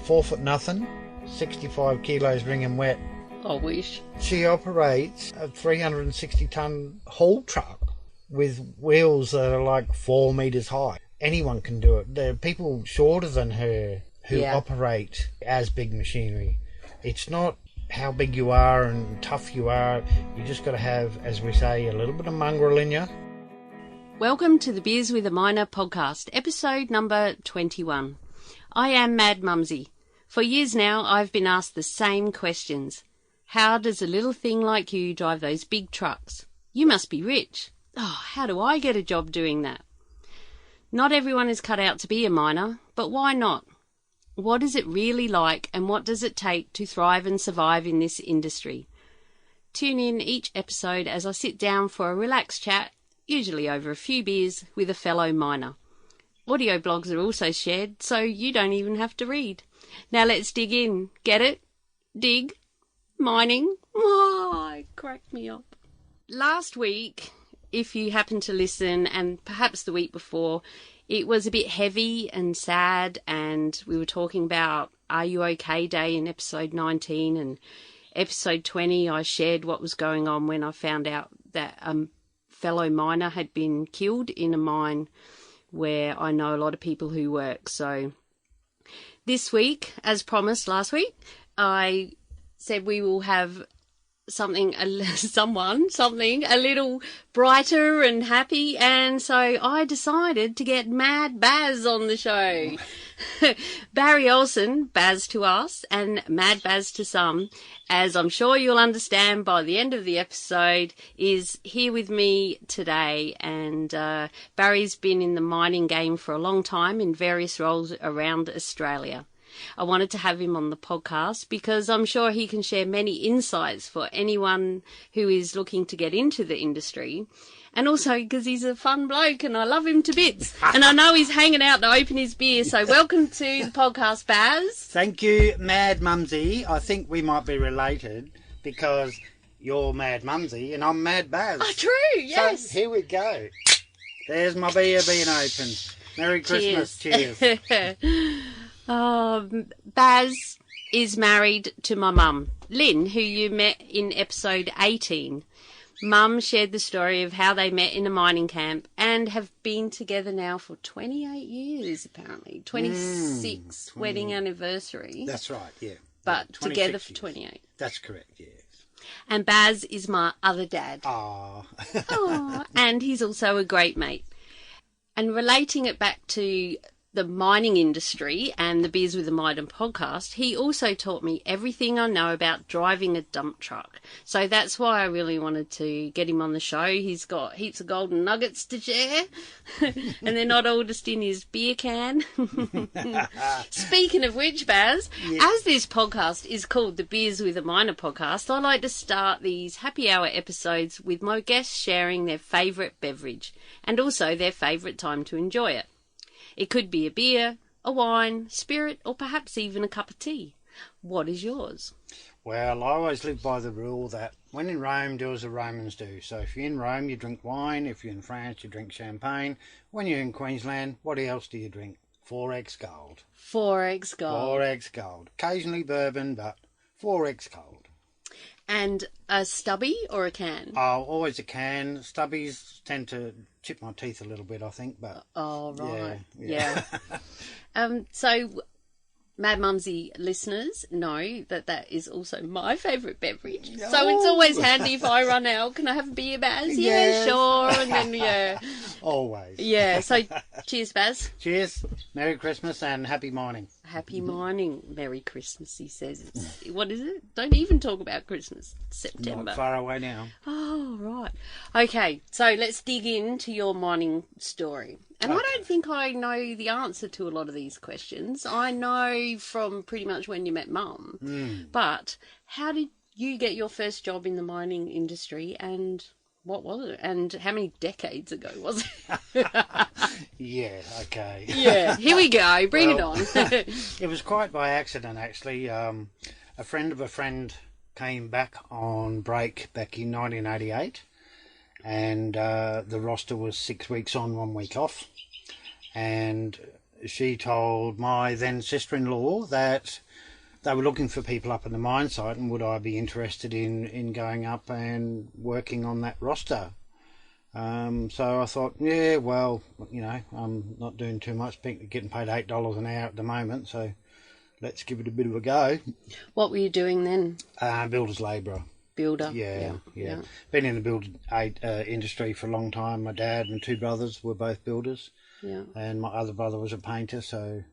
4 foot nothing, 65 kilos ringing wet. I wish. She operates a 360-ton haul truck with wheels that are like 4 metres high. Anyone can do it. There are people shorter than her who operate as big machinery. It's not how big you are and tough you are. You just got to have, as we say, a little bit of mongrel in you. Welcome to the Beers with a Miner podcast, episode number 21. I am Mad Mumzie. For years now, I've been asked the same questions. How does a little thing like you drive those big trucks? You must be rich. Oh, how do I get a job doing that? Not everyone is cut out to be a miner, but why not? What is it really like, and what does it take to thrive and survive in this industry? Tune in each episode as I sit down for a relaxed chat, usually over a few beers, with a fellow miner. Audio blogs are also shared, so you don't even have to read. Now let's dig in. Get it? Dig? Mining? Oh, it cracked me up. Last week, if you happened to listen, and perhaps the week before, it was a bit heavy and sad, and we were talking about Are You OK Day in episode 19, and episode 20 I shared what was going on when I found out that a fellow miner had been killed in a mine where I know a lot of people who work. So this week, as promised last week, I said we will have something a little brighter and happy, and so I decided to get Mad Bazz on the show. Barry Olsen, Bazz to us and Mad Bazz to some, as I'm sure you'll understand by the end of the episode, is here with me today. And Barry's been in the mining game for a long time in various roles around Australia. I wanted to have him on the podcast because I'm sure he can share many insights for anyone who is looking to get into the industry. And also because he's a fun bloke and I love him to bits. And I know he's hanging out to open his beer. So welcome to the podcast, Bazz. Thank you, Mad Mumzie. I think we might be related because you're Mad Mumzie and I'm Mad Bazz. Oh, true, yes. So here we go. There's my beer being opened. Merry Christmas. Cheers. Bazz is married to my mum, Lynn, who you met in episode 18. Mum shared the story of how they met in a mining camp and have been together now for 28 years, apparently. 26 wedding anniversary. That's right, yeah. But together for 28. That's correct, yes. And Bazz is my other dad. Aww. And he's also a great mate. And relating it back to the mining industry and the Beers with a Miner podcast, he also taught me everything I know about driving a dump truck. So that's why I really wanted to get him on the show. He's got heaps of golden nuggets to share, and they're not all just in his beer can. Speaking of which, Bazz, as this podcast is called the Beers with a Miner podcast, I like to start these happy hour episodes with my guests sharing their favourite beverage and also their favourite time to enjoy it. It could be a beer, a wine, spirit, or perhaps even a cup of tea. What is yours? Well, I always live by the rule that when in Rome, do as the Romans do. So if you're in Rome, you drink wine. If you're in France, you drink champagne. When you're in Queensland, what else do you drink? 4X Gold. 4X Gold. 4X Gold. Occasionally bourbon, but 4X Gold. And a stubby or a can? Oh, always a can. Stubbies tend to chip my teeth a little bit, I think. But oh, right. Yeah. So Mad Mumzie listeners know that is also my favourite beverage. Oh. So it's always handy if I run out. Can I have a beer, Bazz? Yes. Yeah, sure. And then, Always. Yeah, so cheers, Bazz. Cheers. Merry Christmas and happy mining. Happy mining. Merry Christmas, he says. What is it? Don't even talk about Christmas. September. Not far away now. Oh, right. Okay, so let's dig into your mining story. And okay. I don't think I know the answer to a lot of these questions. I know from pretty much when you met Mum. But how did you get your first job in the mining industry, and what was it? And how many decades ago was it? Yeah, okay. Yeah, here we go. Bring it on. It was quite by accident, actually. A friend of a friend came back on break back in 1988. And the roster was 6 weeks on, 1 week off. And she told my then sister-in-law that they were looking for people up in the mine site, and would I be interested in going up and working on that roster. So I thought, yeah, well, I'm not doing too much, getting paid $8 an hour at the moment, so let's give it a bit of a go. What were you doing then? Builder's labourer. Builder? Yeah. Been in the build industry for a long time. My dad and two brothers were both builders. Yeah. And my other brother was a painter, so,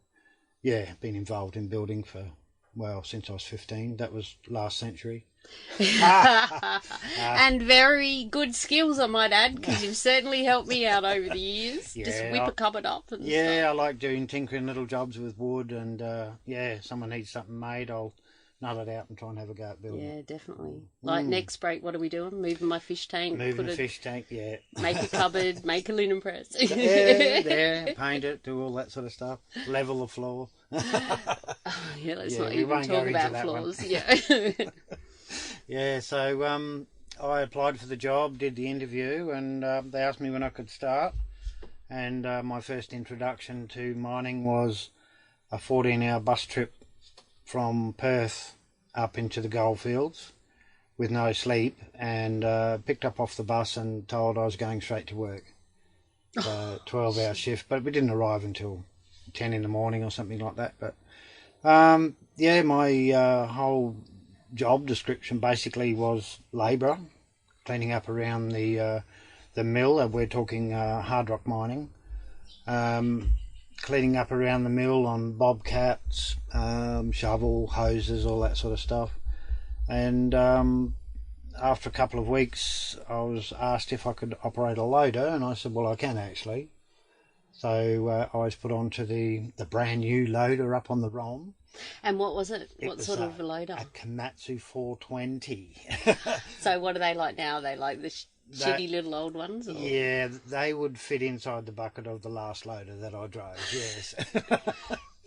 yeah, been involved in building since I was 15. That was last century. And very good skills, I might add, because you've certainly helped me out over the years. Yeah, just whip a cupboard up and stuff. I like doing tinkering little jobs with wood, and someone needs something made, I'll nut it out and try and have a go at building. Yeah, definitely. Like next break, what are we doing? Moving my fish tank. Fish tank, yeah. Make a cupboard, make a linen press. Paint it, do all that sort of stuff. Level the floor. Let's not even talk about floors. Yeah. Yeah, so I applied for the job, did the interview, and they asked me when I could start. And my first introduction to mining was a 14-hour bus trip from Perth up into the goldfields with no sleep, and picked up off the bus and told I was going straight to work. 12-hour shift, but we didn't arrive until 10 in the morning or something like that. But my whole job description basically was labourer, cleaning up around the mill. We're talking hard rock mining. Cleaning up around the mill on bobcats, shovel, hoses, all that sort of stuff. And after a couple of weeks, I was asked if I could operate a loader, and I said, well, I can actually. So I was put onto the brand new loader up on the ROM. And what was it? What sort of a loader? A Komatsu 420. So what are they like now? Are they like the shitty little old ones? Or? Yeah, they would fit inside the bucket of the last loader that I drove, yes.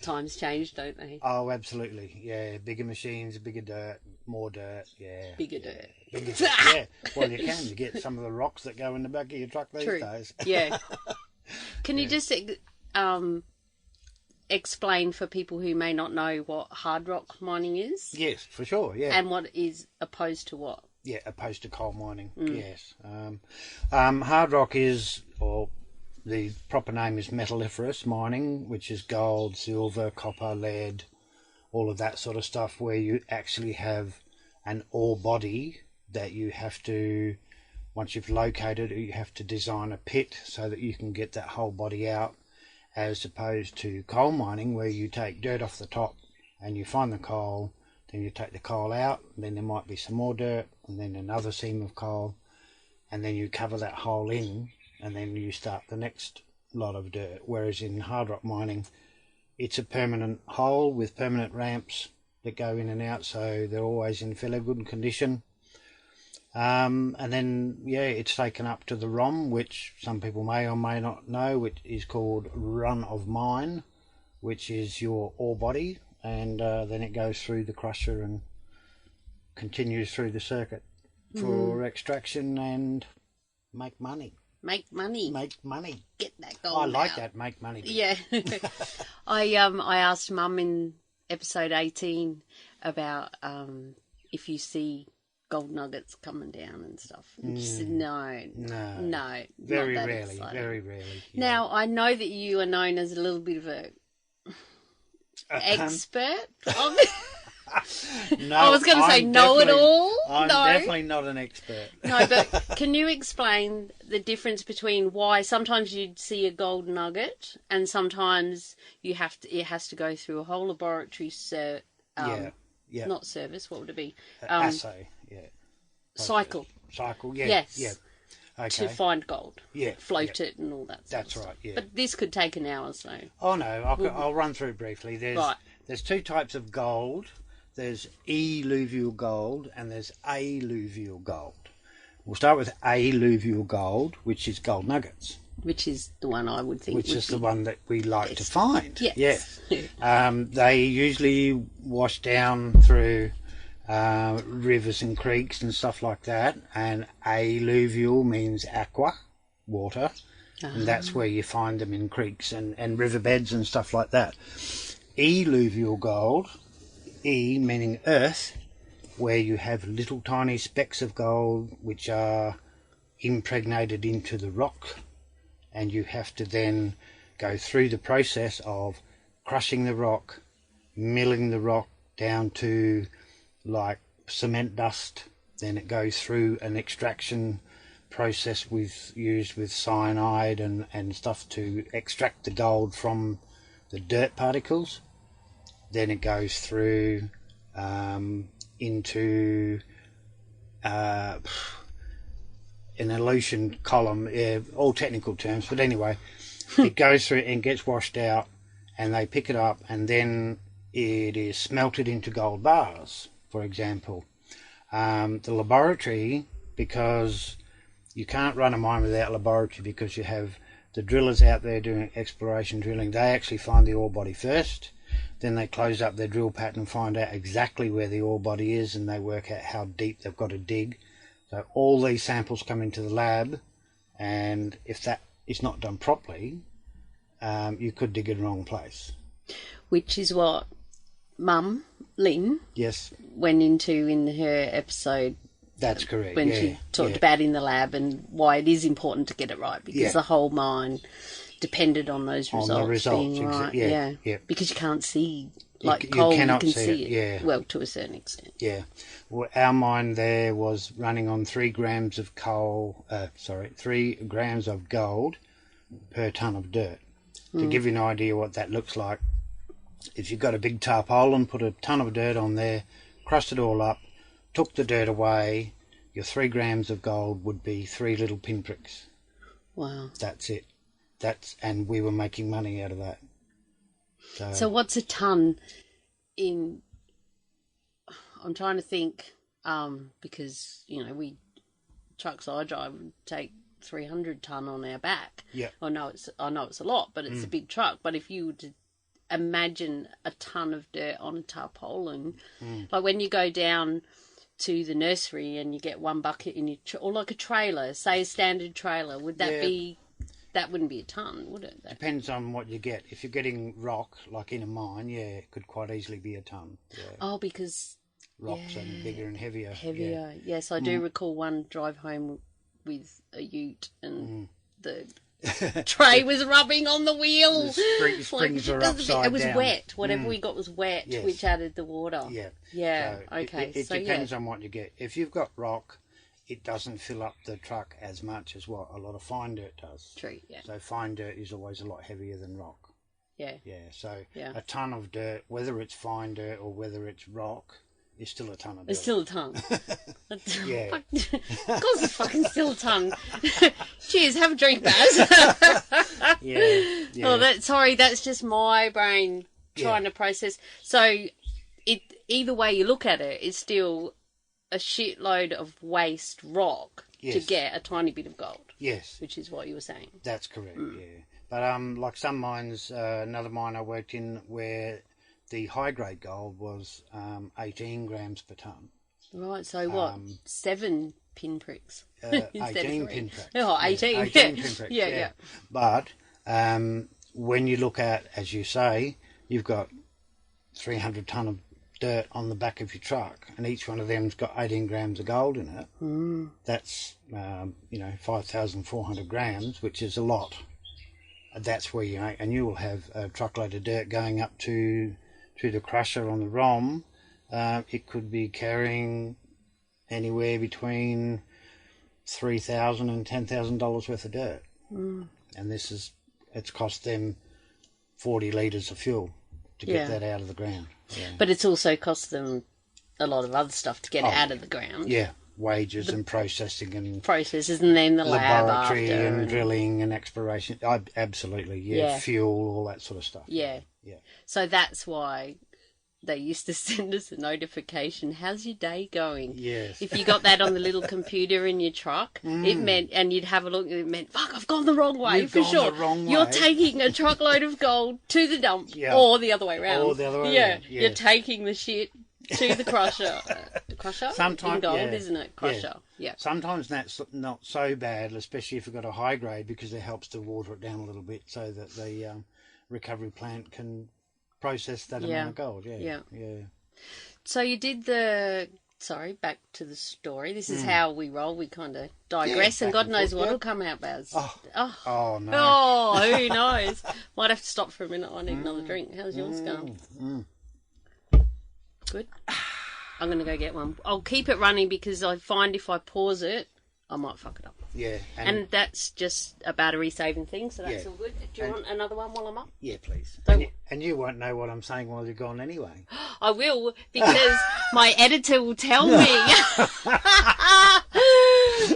Times change, don't they? Oh, absolutely, yeah. Bigger machines, bigger dirt, more dirt, yeah. Bigger dirt. Bigger dirt, yeah. Well, you can. You get some of the rocks that go in the back of your truck these days. Yeah. Can you just explain for people who may not know what hard rock mining is? Yes, for sure, yeah. And what is opposed to what? Yeah, opposed to coal mining, yes. Hard rock is, or the proper name is metalliferous mining, which is gold, silver, copper, lead, all of that sort of stuff, where you actually have an ore body that you have to, once you've located it, you have to design a pit so that you can get that whole body out, as opposed to coal mining, where you take dirt off the top and you find the coal, then you take the coal out, and then there might be some more dirt, and then another seam of coal, and then you cover that hole in, and then you start the next lot of dirt. Whereas in hard rock mining, it's a permanent hole with permanent ramps that go in and out, so they're always in fairly good condition. And then, it's taken up to the ROM, which some people may or may not know, which is called run of mine, which is your ore body, and then it goes through the crusher and continues through the circuit for extraction and make money. Make money. Make money. Get that gold I like out. that, make money. Yeah. I asked Mum in episode 18 about if you see gold nuggets coming down and stuff. And she said, no. Very rarely, very rarely. Yeah. Now, I know that you are known as a little bit of a expert on it. No, I was going to say know-it-all. I'm definitely not an expert. No, but can you explain the difference between why sometimes you'd see a gold nugget and sometimes it has to go through a whole laboratory not service, what would it be? Assay, yeah. Cycle, yeah. Yes. Yeah. Okay. To find gold. Yeah. Float it and all that stuff. That's right, yeah. But this could take an hour, so. Oh, no, I'll run through it briefly. There's two types of gold. There's eluvial gold and there's alluvial gold. We'll start with alluvial gold, which is gold nuggets. Which is the one I would think. Which is the one that we like to find. Yes. Yeah. They usually wash down through rivers and creeks and stuff like that. And alluvial means aqua, water. And that's where you find them in creeks and riverbeds and stuff like that. Eluvial gold, E meaning earth, where you have little tiny specks of gold which are impregnated into the rock, and you have to then go through the process of crushing the rock, milling the rock down to like cement dust. Then it goes through an extraction process used with cyanide and stuff to extract the gold from the dirt particles. Then it goes through into an elution column, all technical terms, but anyway, it goes through and gets washed out, and they pick it up, and then it is smelted into gold bars, for example. The laboratory, because you can't run a mine without laboratory, because you have the drillers out there doing exploration drilling. They actually find the ore body first, then they close up their drill pattern and find out exactly where the ore body is, and they work out how deep they've got to dig. So all these samples come into the lab, and if that is not done properly, you could dig in the wrong place. Which is what Mum, Lynn, yes, went into in her episode. That's correct. When she talked about in the lab and why it is important to get it right, because the whole mine depended on those results, being right. Yeah. Because you can't see, like coal, you can see it. Yeah. Well, to a certain extent. Yeah. Well, our mine there was running on 3 grams of 3 grams of gold per tonne of dirt. To give you an idea what that looks like, if you've got a big tarpaulin, put a tonne of dirt on there, crushed it all up, took the dirt away, your 3 grams of gold would be 3 little pinpricks. Wow. That's it. And we were making money out of that. So what's a tonne in... I'm trying to think, because, trucks I drive would take 300 tonne on our back. Yeah. I know it's a lot, but it's a big truck. But if you were to imagine a tonne of dirt on a tarpaulin, like when you go down to the nursery and you get one bucket in your or like a trailer, say a standard trailer, would that be... That wouldn't be a tonne, would it? Depends on what you get. If you're getting rock, like in a mine, it could quite easily be a tonne. Yeah. Oh, because... Rocks are bigger and heavier. Heavier, yes. I do recall one drive home with a ute and the tray was rubbing on the wheel. The springs are upside down. It was wet. Whatever we got was wet, which added the water. Yeah. Yeah, so okay. It depends on what you get. If you've got rock, it doesn't fill up the truck as much as what a lot of fine dirt does. True, yeah. So fine dirt is always a lot heavier than rock. Yeah. Yeah, so a tonne of dirt, whether it's fine dirt or whether it's rock, is still a tonne of dirt. It's still a tonne. Yeah. Of course it's fucking still a tonne. Cheers, have a drink, Baz. Yeah. Oh, that's just my brain trying to process. So either way you look at it, it's still a shitload of waste rock to get a tiny bit of gold. Yes. Which is what you were saying. That's correct, yeah. But like some mines, another mine I worked in where the high-grade gold was 18 grams per tonne. Right, so what, 7 pinpricks? 18 pinpricks. Oh, 18. 18 pinpricks, yeah. But when you look at, as you say, you've got 300 tonne of dirt on the back of your truck, and each one of them's got 18 grams of gold in it. That's 5,400 grams, which is a lot. That's where and you will have a truckload of dirt going up to the crusher on the ROM. It could be carrying anywhere between $3,000 and $10,000 worth of dirt, and it's cost them 40 litres of fuel to get that out of the ground. Yeah. But it's also cost them a lot of other stuff to get it out of the ground. Yeah, wages and processing and... Processes, and then the laboratory lab and drilling and exploration. Absolutely, fuel, all that sort of stuff. Yeah. So that's why they used to send us a notification, how's your day going? Yes. If you got that on the little computer in your truck, it meant, and you'd have a look, it meant, fuck, I've gone the wrong way. You've for gone sure. The wrong way. You're taking a truckload of gold to the dump, or the other way around. Or the other way around. You're taking the shit to the crusher. Crusher? Sometimes, in gold, yeah. isn't it? Crusher. Yeah. Sometimes that's not so bad, especially if you've got a high grade, because it helps to water it down a little bit so that the recovery plant can process that amount of gold. Yeah. So you did the... Sorry, back to the story. This is how we roll. We kind of digress, and God knows what'll come out, Baz. Oh, no. Oh, who knows? Might have to stop for a minute. I need another drink. How's yours going? Good. I'm going to go get one. I'll keep it running because I find if I pause it, I might fuck it up. Yeah. And that's just a battery saving thing, so that's all good. Do you want another one while I'm up? Yeah, please. Don't And you won't know what I'm saying while you're gone anyway. I will, because my editor will tell me.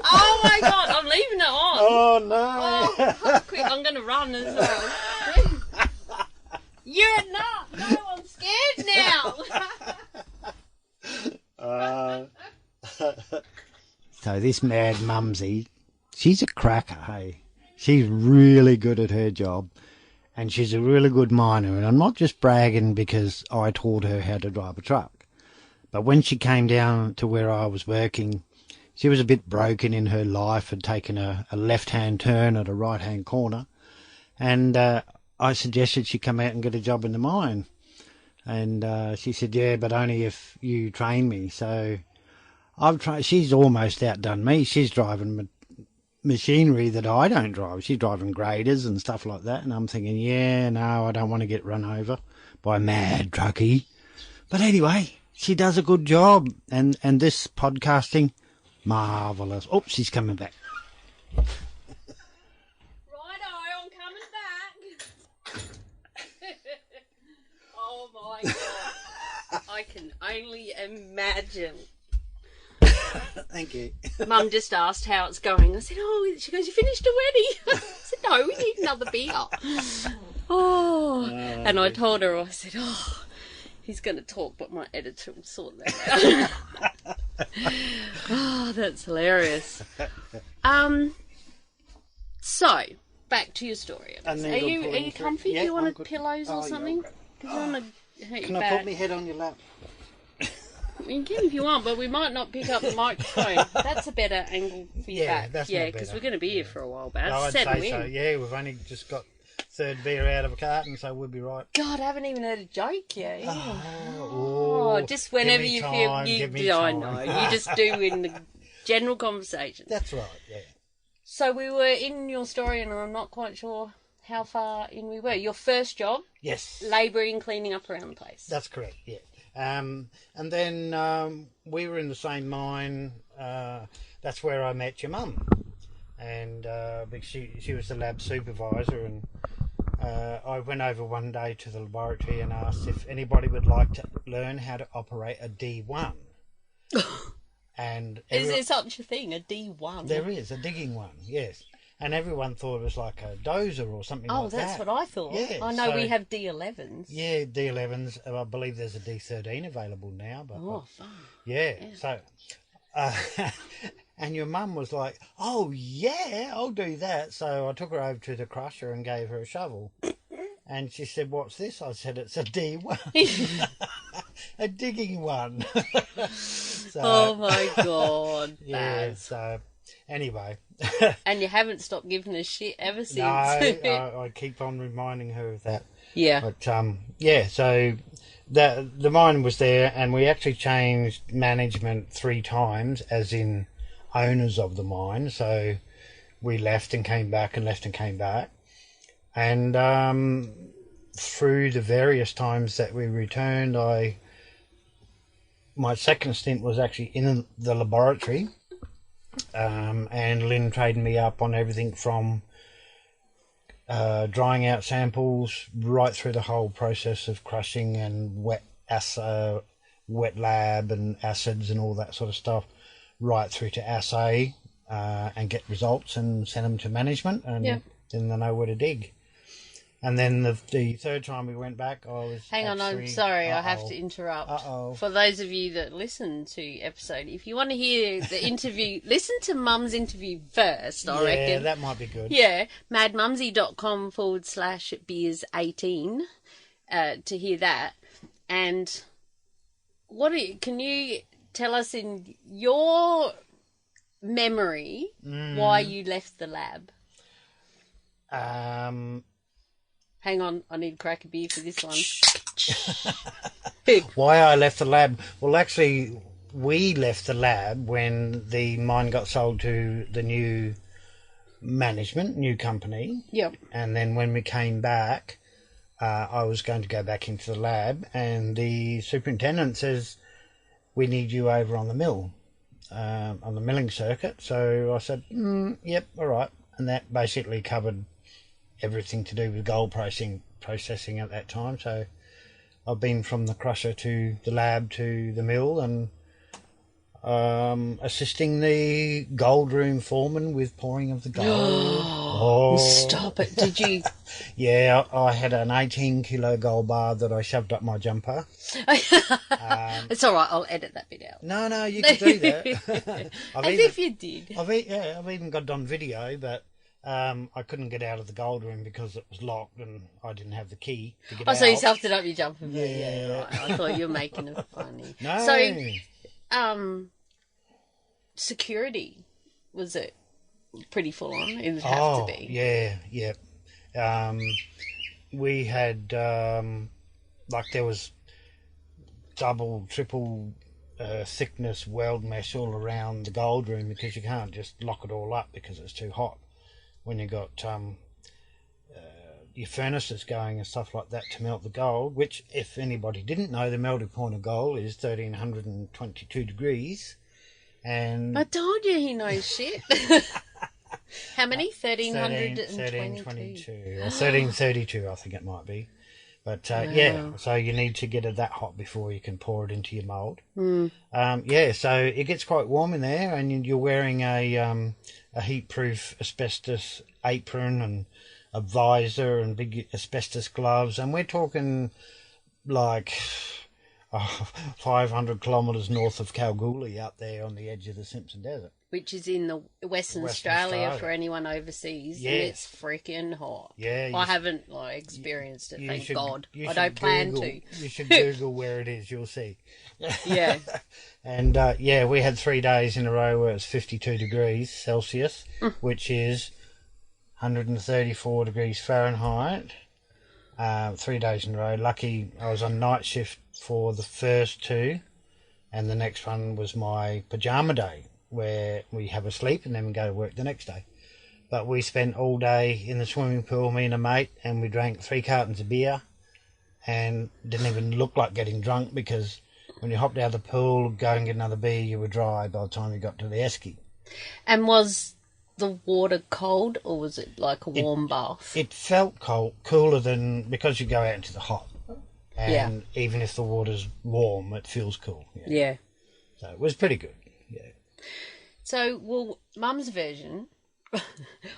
Oh my God, I'm leaving it on. Oh, no. Oh, quick, I'm going to run as well. You're not. No, I'm scared now. So this Mad Mumzie, she's a cracker, hey. She's really good at her job, and she's a really good miner. And I'm not just bragging because I taught her how to drive a truck. But when she came down to where I was working, she was a bit broken in her life, had taken a left-hand turn at a right-hand corner. And I suggested she come out and get a job in the mine. And she said, yeah, but only if you train me. So I've tried. She's almost outdone me. She's driving machinery that I don't drive. She's driving graders and stuff like that. And I'm thinking, yeah, no, I don't want to get run over by a mad truckie. But anyway, she does a good job. And this podcasting, marvellous. Oh, she's coming back. Righto, I'm coming back. Oh my God. I can only imagine. Thank you. Mum just asked how it's going. I said, oh, she goes, you finished already? I said, no, we need another beer. And I told her, I said, oh, he's going to talk, but my editor will sort that out. Oh, that's hilarious. So, back to your story. Are you comfy? Yeah, Do you want good. pillows or something? Yeah, Because you want to hurt Can your I back. put my head on your lap? You can if you want, but we might not pick up the microphone. That's a better angle for your back. That's yeah, because we're going to be here for a while, Baz. I'd Settle say in. so. Yeah, we've only just got third beer out of a carton, so we'll be right. God, I haven't even heard a joke yet. Oh, just whenever you feel I know. You just do in the general conversation. That's right, yeah. So we were in your story, and I'm not quite sure how far in we were. Your first job? Yes. Labouring, cleaning up around the place. That's correct, yeah. And then we were in the same mine. That's where I met your mum. And because she was the lab supervisor, and I went over one day to the laboratory and asked if anybody would like to learn how to operate a D1. And is there such a thing, a D1? There is, a digging one, yes. And everyone thought it was like a dozer or something like that. Oh, that's what I thought. Yeah, I know we have D11s. Yeah, D11s. I believe there's a D13 available now. But fun. Yeah, so... and your mum was like, oh, yeah, I'll do that. So I took her over to the crusher and gave her a shovel. And she said, what's this? I said, it's a D1. A digging one. So, oh, my God. Yeah, Baz. so... Anyway. And you haven't stopped giving us shit ever since. No, I keep on reminding her of that. Yeah. But, yeah, so the mine was there, and we actually changed management 3 times, as in owners of the mine. So we left and came back and left and came back. And through the various times that we returned, my second stint was actually in the laboratory. And Lynn trained me up on everything from drying out samples right through the whole process of crushing and wet lab and acids and all that sort of stuff, right through to assay and get results and send them to management, and then they know where to dig. And then the third time we went back, I was... Hang on, I'm sorry, I have to interrupt. For those of you that listen to episode, if you want to hear the interview, listen to Mum's interview first, I reckon. Yeah, that might be good. Yeah, madmumzie.com/beers18 to hear that. And can you tell us in your memory why you left the lab? Hang on, I need to crack a beer for this one. Why I left the lab? Well, actually, we left the lab when the mine got sold to the new management, new company. Yep. And then when we came back, I was going to go back into the lab, and the superintendent says, we need you over on the mill, on the milling circuit. So I said, yep, all right. And that basically covered everything to do with gold processing at that time. So I've been from the crusher to the lab to the mill, and assisting the gold room foreman with pouring of the gold. Stop it. Did you? Yeah, I had an 18-kilo gold bar that I shoved up my jumper. It's all right. I'll edit that bit out. No, you can do that. If you did. I've even got it on video, but I couldn't get out of the gold room because it was locked and I didn't have the key to get out. So you stuffed it up your jumper. Yeah. Right. I thought you were making it funny. No. So, security, was it pretty full on? It would have to be. Yeah. We had, there was double, triple thickness weld mesh all around the gold room, because you can't just lock it all up because it's too hot when you got your furnaces going and stuff like that to melt the gold, which, if anybody didn't know, the melting point of gold is 1322 degrees. And I told you he knows shit. How many? 1322. Or 1332, I think it might be. But, so you need to get it that hot before you can pour it into your mould. So it gets quite warm in there, and you're wearing a heat-proof asbestos apron and a visor and big asbestos gloves, and we're talking like 500 kilometres north of Kalgoorlie, out there on the edge of the Simpson Desert. Which is in the Western Australia for anyone overseas. Yes. And it's freaking hot. Yeah. I haven't experienced it, thank God. I don't Google, plan to. You should Google where it is, you'll see. Yeah. And, we had 3 days in a row where it was 52 degrees Celsius, which is 134 degrees Fahrenheit. 3 days in a row. Lucky I was on night shift for the first two, and the next one was my pyjama day, where we have a sleep and then we go to work the next day. But we spent all day in the swimming pool, me and a mate, and we drank 3 cartons of beer, and didn't even look like getting drunk, because when you hopped out of the pool, go and get another beer, you were dry by the time you got to the esky. And was the water cold, or was it like a warm bath? It felt cold, cooler than, because you go out into the hot. And even if the water's warm, it feels cool. Yeah. So it was pretty good. Yeah. So, well, Mum's version,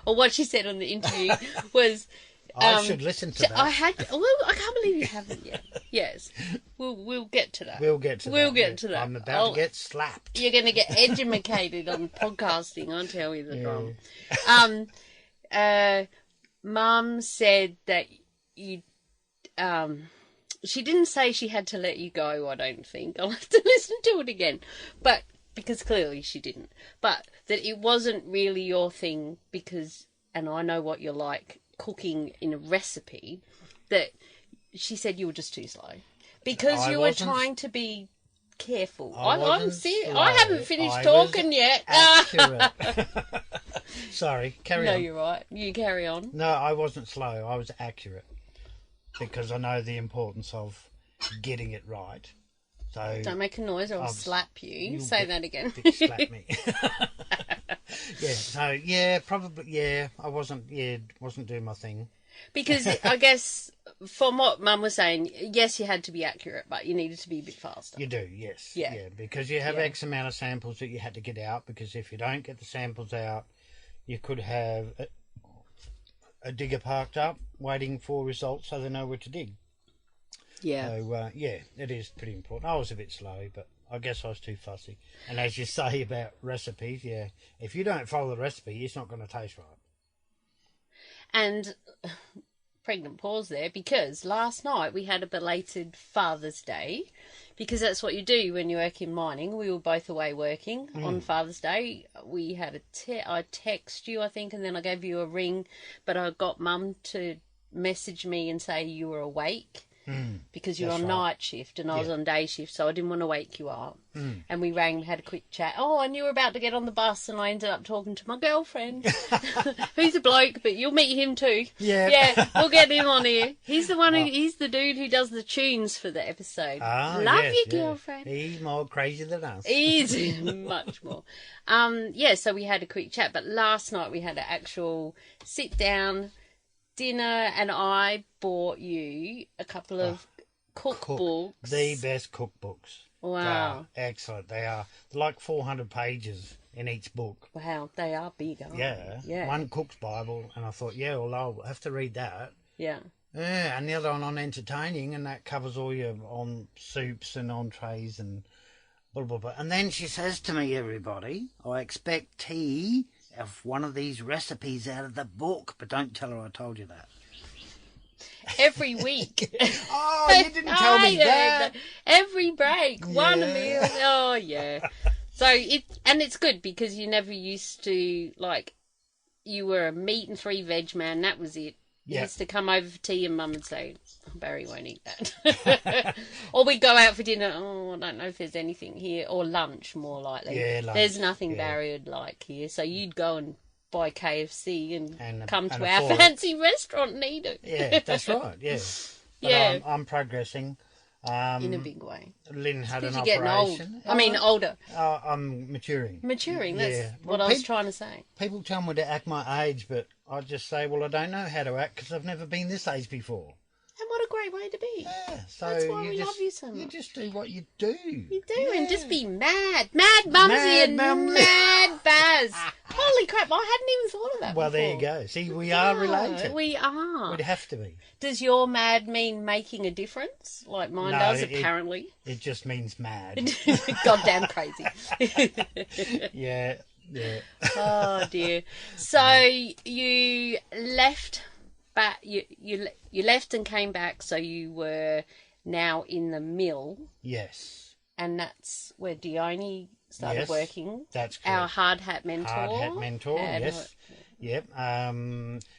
or what she said on the interview, was... I should listen to that. I can't believe you haven't yet. Yes. We'll get to that. We'll get to that. I'm about to get slapped. You're going to get edumacated on podcasting, I'll tell you the drum. Mum said that you... she didn't say she had to let you go, I don't think. I'll have to listen to it again. But, because clearly she didn't. But that it wasn't really your thing because, and I know what you're like, cooking in a recipe, that she said you were just too slow. Because you were trying to be careful. I'm serious. I haven't finished talking yet. Accurate. Sorry, carry on. No, you're right. You carry on. No, I wasn't slow. I was accurate. Because I know the importance of getting it right. So don't make a noise or I'll slap you. Say that again. Slap me. I wasn't doing my thing. Because I guess from what Mum was saying, yes, you had to be accurate, but you needed to be a bit faster. You do, yes. Yeah, because you have X amount of samples that you had to get out, because if you don't get the samples out, you could have a digger parked up waiting for results so they know where to dig. Yeah. So, it is pretty important. I was a bit slow, but I guess I was too fussy. And as you say about recipes, if you don't follow the recipe, it's not going to taste right. And pregnant pause there, because last night we had a belated Father's Day, because that's what you do when you work in mining. We were both away working on Father's Day. We had I text you, I think, and then I gave you a ring, but I got Mum to message me and say you were awake. Because you're on night shift and I was on day shift, so I didn't want to wake you up. And we rang, had a quick chat. Oh, and you were about to get on the bus, and I ended up talking to my girlfriend, who's a bloke, but you'll meet him too. Yeah, we'll get him on here. He's the one he's the dude who does the tunes for the episode. Love your girlfriend. He's more crazy than us. He's much more. So we had a quick chat, but last night we had an actual sit down dinner, and I bought you a couple of cookbooks. The best cookbooks. Wow. They're excellent. They are. They're like 400 pages in each book. Wow, they are big, aren't they? Yeah. One cook's Bible, and I thought, I'll have to read that. Yeah. Yeah, and the other one on entertaining, and that covers all your on soups and entrees and blah, blah, blah. And then she says to me, everybody, I expect tea of one of these recipes out of the book, but don't tell her I told you that. Every week. Oh, you didn't tell me that. Every break, one meal. Oh, yeah. So it's good because you never used to, like, you were a meat and 3 veg man, that was it. You used to come over for tea and Mum would say, Barry won't eat that. Or we'd go out for dinner, I don't know if there's anything here. Or lunch, more likely. Yeah, lunch. There's nothing Barry would like here. So you'd go and buy KFC and come to our fancy restaurant and eat it. Yeah, that's right, yeah. But I'm progressing. In a big way. Lynn had an operation. Getting old. Older. I'm maturing. That's what I was trying to say. People tell me to act my age, but I just say, I don't know how to act because I've never been this age before. And what a great way to be. Yeah, so that's why we love you so much. You just do what you do. You do, and just be mad. Mad Mumzie and Mad Bazz. Holy crap, I hadn't even thought of that before. There you go. See, we are related. We are. We'd have to be. Does your mad mean making a difference, like mine does, apparently? It just means mad. Goddamn crazy. Yeah. Oh, dear. So you left... But you left and came back, so you were now in the mill. Yes. And that's where Dione started working. That's correct. Our hard hat mentor. Hard hat mentor, yes. Yep.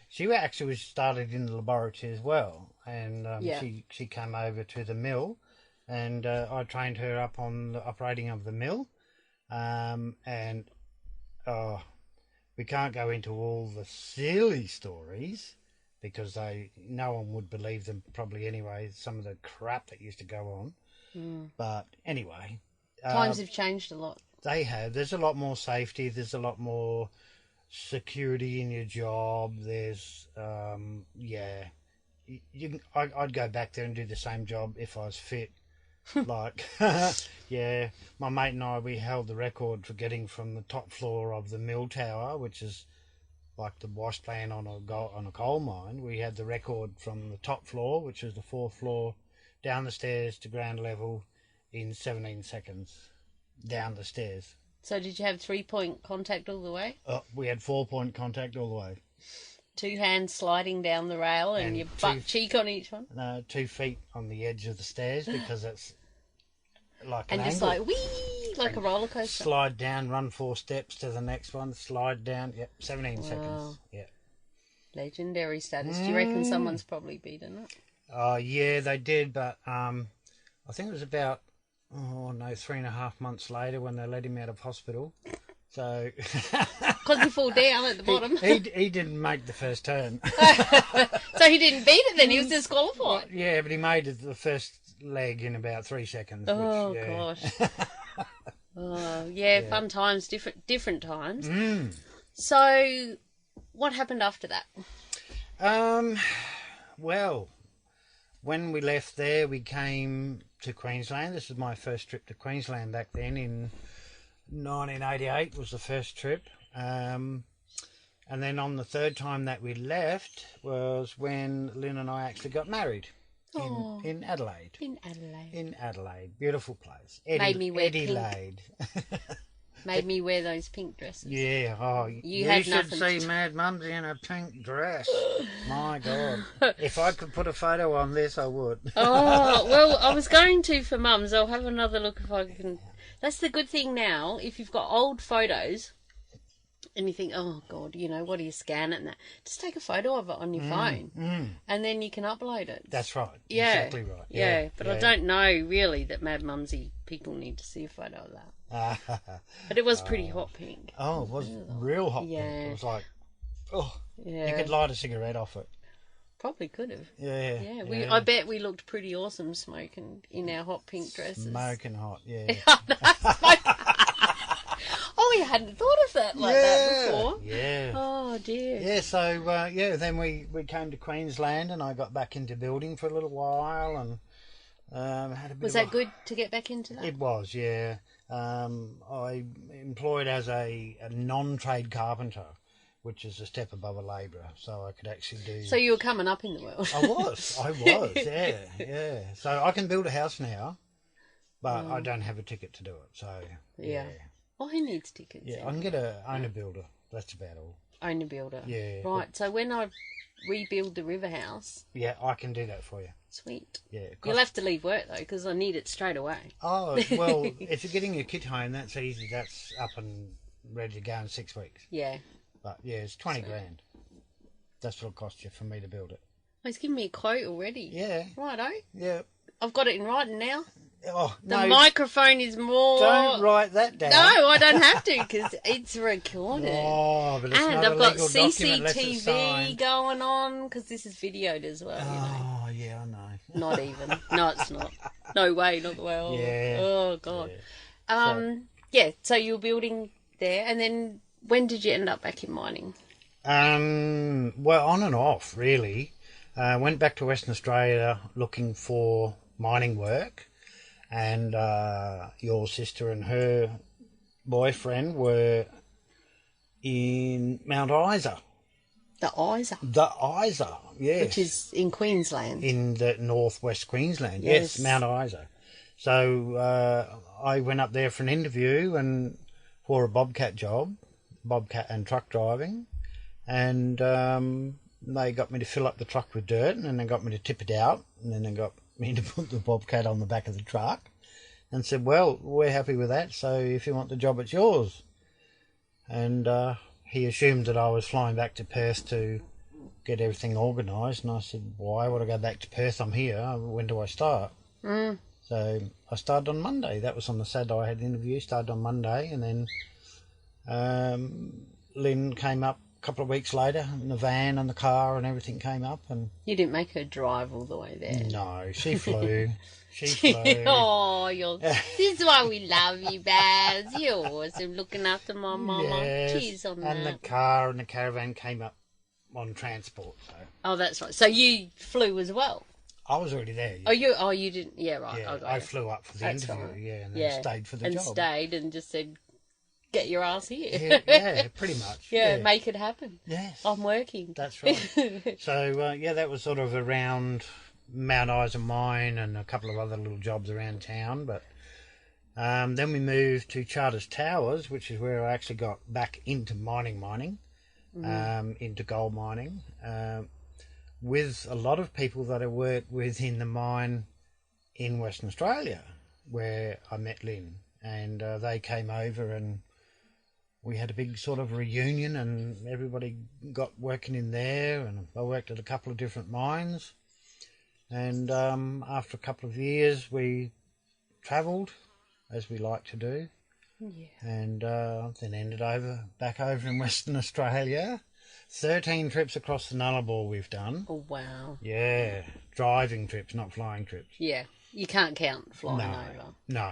She actually started in the laboratory as well. And she came over to the mill, and I trained her up on the operating of the mill. We can't go into all the silly stories, because no one would believe them probably anyway, some of the crap that used to go on. But anyway. Times have changed a lot. They have. There's a lot more safety. There's a lot more security in your job. There's, I'd go back there and do the same job if I was fit. My mate and I, we held the record for getting from the top floor of the mill tower, which is like the wash plant on a coal mine. We had the record from the top floor, which was the 4th floor, down the stairs to ground level in 17 seconds down the stairs. So did you have 3-point contact all the way? We had 4-point contact all the way. 2 hands sliding down the rail and your butt cheek on each one? No, 2 feet on the edge of the stairs, because it's like an angle. And just like, whee, like a roller coaster. Slide down, run 4 steps to the next one, slide down. Yep, 17 seconds. Yep. Legendary status. Do you reckon someone's probably beaten it? Yeah, they did, but I think it was about 3.5 months later when they let him out of hospital. So because he fell down at the bottom. He didn't make the first turn. So he didn't beat it then. He was disqualified. Well, yeah, but he made the first leg in about 3 seconds. Gosh. Fun times, different times. So what happened after that? Well, when we left there, we came to Queensland. This was my first trip to Queensland back then in 1988 was the first trip. And then on the 3rd time that we left was when Lynn and I actually got married in Adelaide. In Adelaide. In Adelaide. Beautiful place. Made me wear Adelaide. Made me wear those pink dresses. Yeah, oh, you should see Mad Mumzie in a pink dress. My God. If I could put a photo on this, I would. Oh, well, I was going to for Mum's. I'll have another look if I can. That's the good thing now. If you've got old photos and you think, oh, God, what do you scan it and that? Just take a photo of it on your phone and then you can upload it. That's right. Yeah. Exactly right. Yeah, but I don't know, really, that Mad Mumzie people need to see a photo of that. But it was pretty hot pink. Oh, it was real hot pink. It was like, you could light a cigarette off it. Probably could have. Yeah. I bet we looked pretty awesome smoking in our hot pink dresses. Smoking hot, yeah. Oh, you hadn't thought of that that before. Yeah. Oh, dear. Yeah, so, then we came to Queensland and I got back into building for a little while and had a bit Was that good to get back into that? It was, yeah. I employed as a non-trade carpenter, which is a step above a labourer, so I could actually do... So you were coming up in the world. I was, yeah. So I can build a house now, but I don't have a ticket to do it, so... Yeah. Well, who needs tickets? Yeah, I can get a owner builder, that's about all. Owner builder? Yeah. Right, so when I rebuild the river house... Yeah, I can do that for you. Sweet. Yeah. You'll have to leave work, though, because I need it straight away. Oh, well, if you're getting your kit home, that's easy. That's up and ready to go in 6 weeks. Yeah. But, yeah, it's 20 grand. That's what it'll cost you for me to build it. Oh, he's given me a quote already. Yeah. Righto. Yeah. I've got it in writing now. Oh, the microphone is more... Don't write that down. No, I don't have to, because it's recorded. Oh, but it's and not I've a got legal document unless it's CCTV signed. going on, because this is videoed as well, Oh, yeah, I know. Not even. No, it's not. No way, not the way. Oh, Yeah. Oh, God. Yeah. So you were building there, and then when did you end up back in mining? Well, on and off, really. Went back to Western Australia looking for mining work, and your sister and her boyfriend were in Mount Isa. The Isa? The Isa, yes. Which is in Queensland. In the northwest Queensland, yes, Mount Isa. So I went up there for an interview and for a bobcat job, bobcat and truck driving, and they got me to fill up the truck with dirt, and then they got me to tip it out, and then they got me to put the bobcat on the back of the truck and said, well, we're happy with that, so if you want the job, it's yours. And he assumed that I was flying back to Perth to get everything organised, and I said, why would I go back to Perth? I'm here. When do I start? So I started on Monday. That was on the Saturday I had the interview. Started on Monday, and then Lynn came up a couple of weeks later, and the van and the car and everything came up. And you didn't make her drive all the way there? No, she flew. She flew. Oh, this is why we love you, Baz. You're awesome, looking after my mama. Yes, Cheers on that. and the car and the caravan came up on transport. So. Oh, that's right. So you flew as well? I was already there. Yeah. Oh, you didn't? Yeah, right. Yeah, I flew up for the interview, right. and then stayed for the job. And stayed and just said, get your ass Yeah, here. yeah, pretty much. Yeah, make it happen. Yes. I'm working. That's right. So, that was sort of around Mount Isa Mine and a couple of other little jobs around town. But then we moved to Charters Towers, which is where I actually got back into mining, into gold mining. With a lot of people that I worked with in the mine in Western Australia, where I met Lynn, and they came over and we had a big sort of reunion, and everybody got working in there, and I worked at a couple of different mines, and after a couple of years we travelled, as we like to do, and then ended back over in Western Australia. 13 trips across the Nullarbor we've done. Oh, wow. Yeah, driving trips, not flying trips. Yeah, you can't count flying over. No.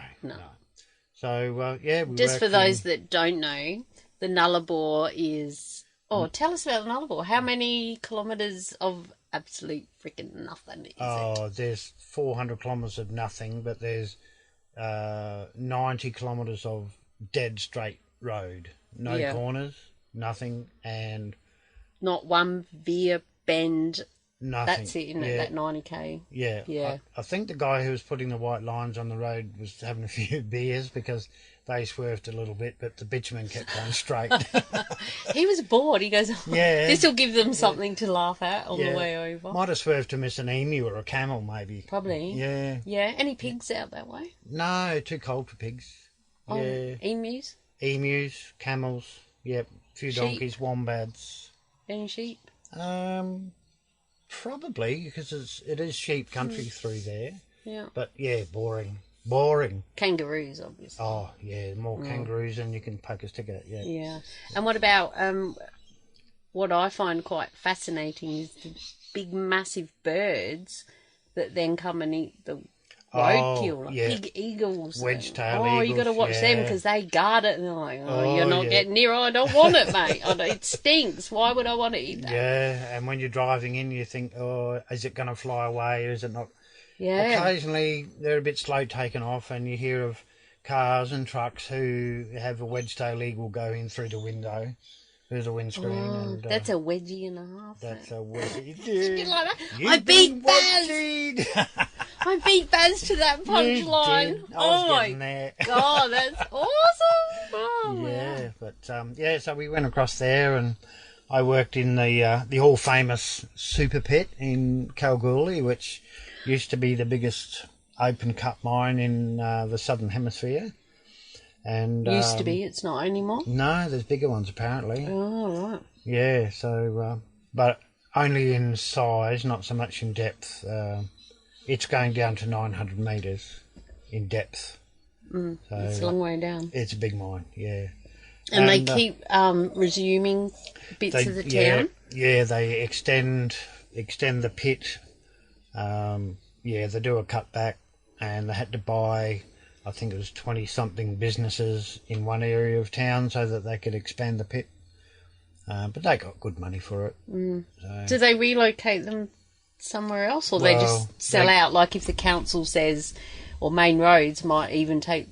So, we just for those that don't know, the Nullarbor is... Oh, tell us about the Nullarbor. How many kilometres of absolute freaking nothing is it? There's 400 kilometres of nothing, but there's 90 kilometres of dead straight road. No corners, nothing, and... Not one veer, bend, Nothing. That's it, isn't it? That 90k. Yeah. Yeah. I think the guy who was putting the white lines on the road was having a few beers because they swerved a little bit, but the bitumen kept going straight. He was bored. He goes, Yeah. this will give them something to laugh at on the way over. Might have swerved to miss an emu or a camel, maybe. Probably. Yeah. Yeah. Any pigs out that way? No, too cold for pigs. Oh, Yeah. emus? Emus, camels, yep. A few donkeys, wombats. Any sheep? Probably, because it is sheep country through there. Yeah. But, yeah, boring. Boring. Kangaroos, obviously. Oh, yeah, more kangaroos than you can poke a stick at, yeah. Yeah. And what about, what I find quite fascinating is the big, massive birds that then come and eat the roadkill, like big eagles. Wedge-tailed eagles. Oh, you got to watch them because they guard it and they're like, you're not getting near, I don't want it, mate. It stinks. Why would I want to eat that? Yeah, and when you're driving in, you think, is it going to fly away? Is it not? Yeah. Occasionally, they're a bit slow taking off, and you hear of cars and trucks who have a wedge-tailed eagle go in through the window, through the windscreen. And, that's a wedgie and a half. That's a wedgie. Like that. I beat Bazz. I beat Bazz to that punchline. Oh my God, that's awesome. Oh, yeah, but so we went across there, and I worked in the all famous super pit in Kalgoorlie, which used to be the biggest open cut mine in the southern hemisphere. And used to be, it's not anymore. No, there's bigger ones apparently. Oh, right. Yeah, so but only in size, not so much in depth. It's going down to 900 metres in depth. So it's a long way down. It's a big mine, yeah. And they keep resuming bits of the town? Yeah, they extend the pit. They do a cutback, and they had to buy, I think it was 20-something businesses in one area of town so that they could expand the pit. But they got good money for it. So. Do they relocate them somewhere else, or they just sell out? Like if the council says, or Main Roads might even take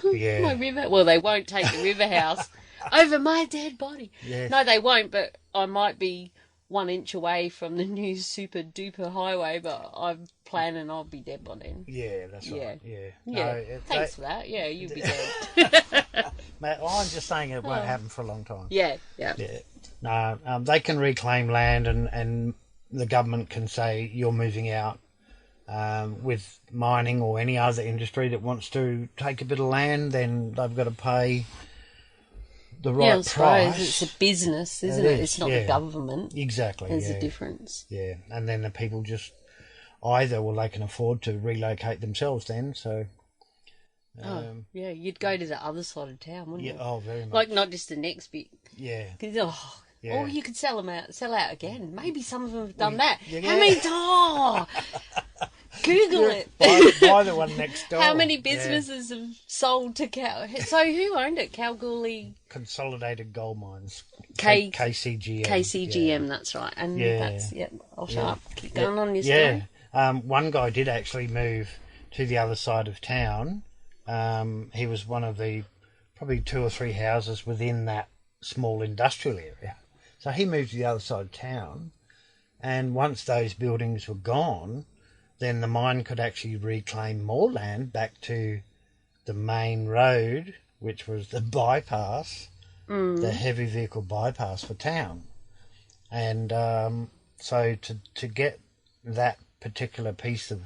my river. Well, they won't take the river house over my dead body. Yeah. No, they won't. But I might be 1 inch away from the new super duper highway, but I'm planning I'll be dead by then. Yeah, that's right. Yeah. No, thanks for that. Yeah, you'll be dead. Mate, I'm just saying it won't happen for a long time. Yeah. No, they can reclaim land, and the government can say you're moving out. With mining or any other industry that wants to take a bit of land, then they've got to pay the right price. It's a business, isn't it? It's not the government. Exactly. There's a difference. Yeah, and then the people just they can afford to relocate themselves then, so... you'd go to the other side of town, wouldn't you? Oh, very much. Like, not just the next bit. Yeah. Or you could sell out again. Maybe some of them have done that. Yeah. How many... Google it. Buy the one next door. How many businesses have sold to So who owned it? Kalgoorlie Consolidated Gold Mines. KCGM. KCGM, that's right. And I'll shut up. Keep going on your story. One guy did actually move to the other side of town. He was one of the probably 2 or 3 houses within that small industrial area. So he moved to the other side of town, and once those buildings were gone, then the mine could actually reclaim more land back to the main road, which was the bypass, the heavy vehicle bypass for town. And so to get that particular piece of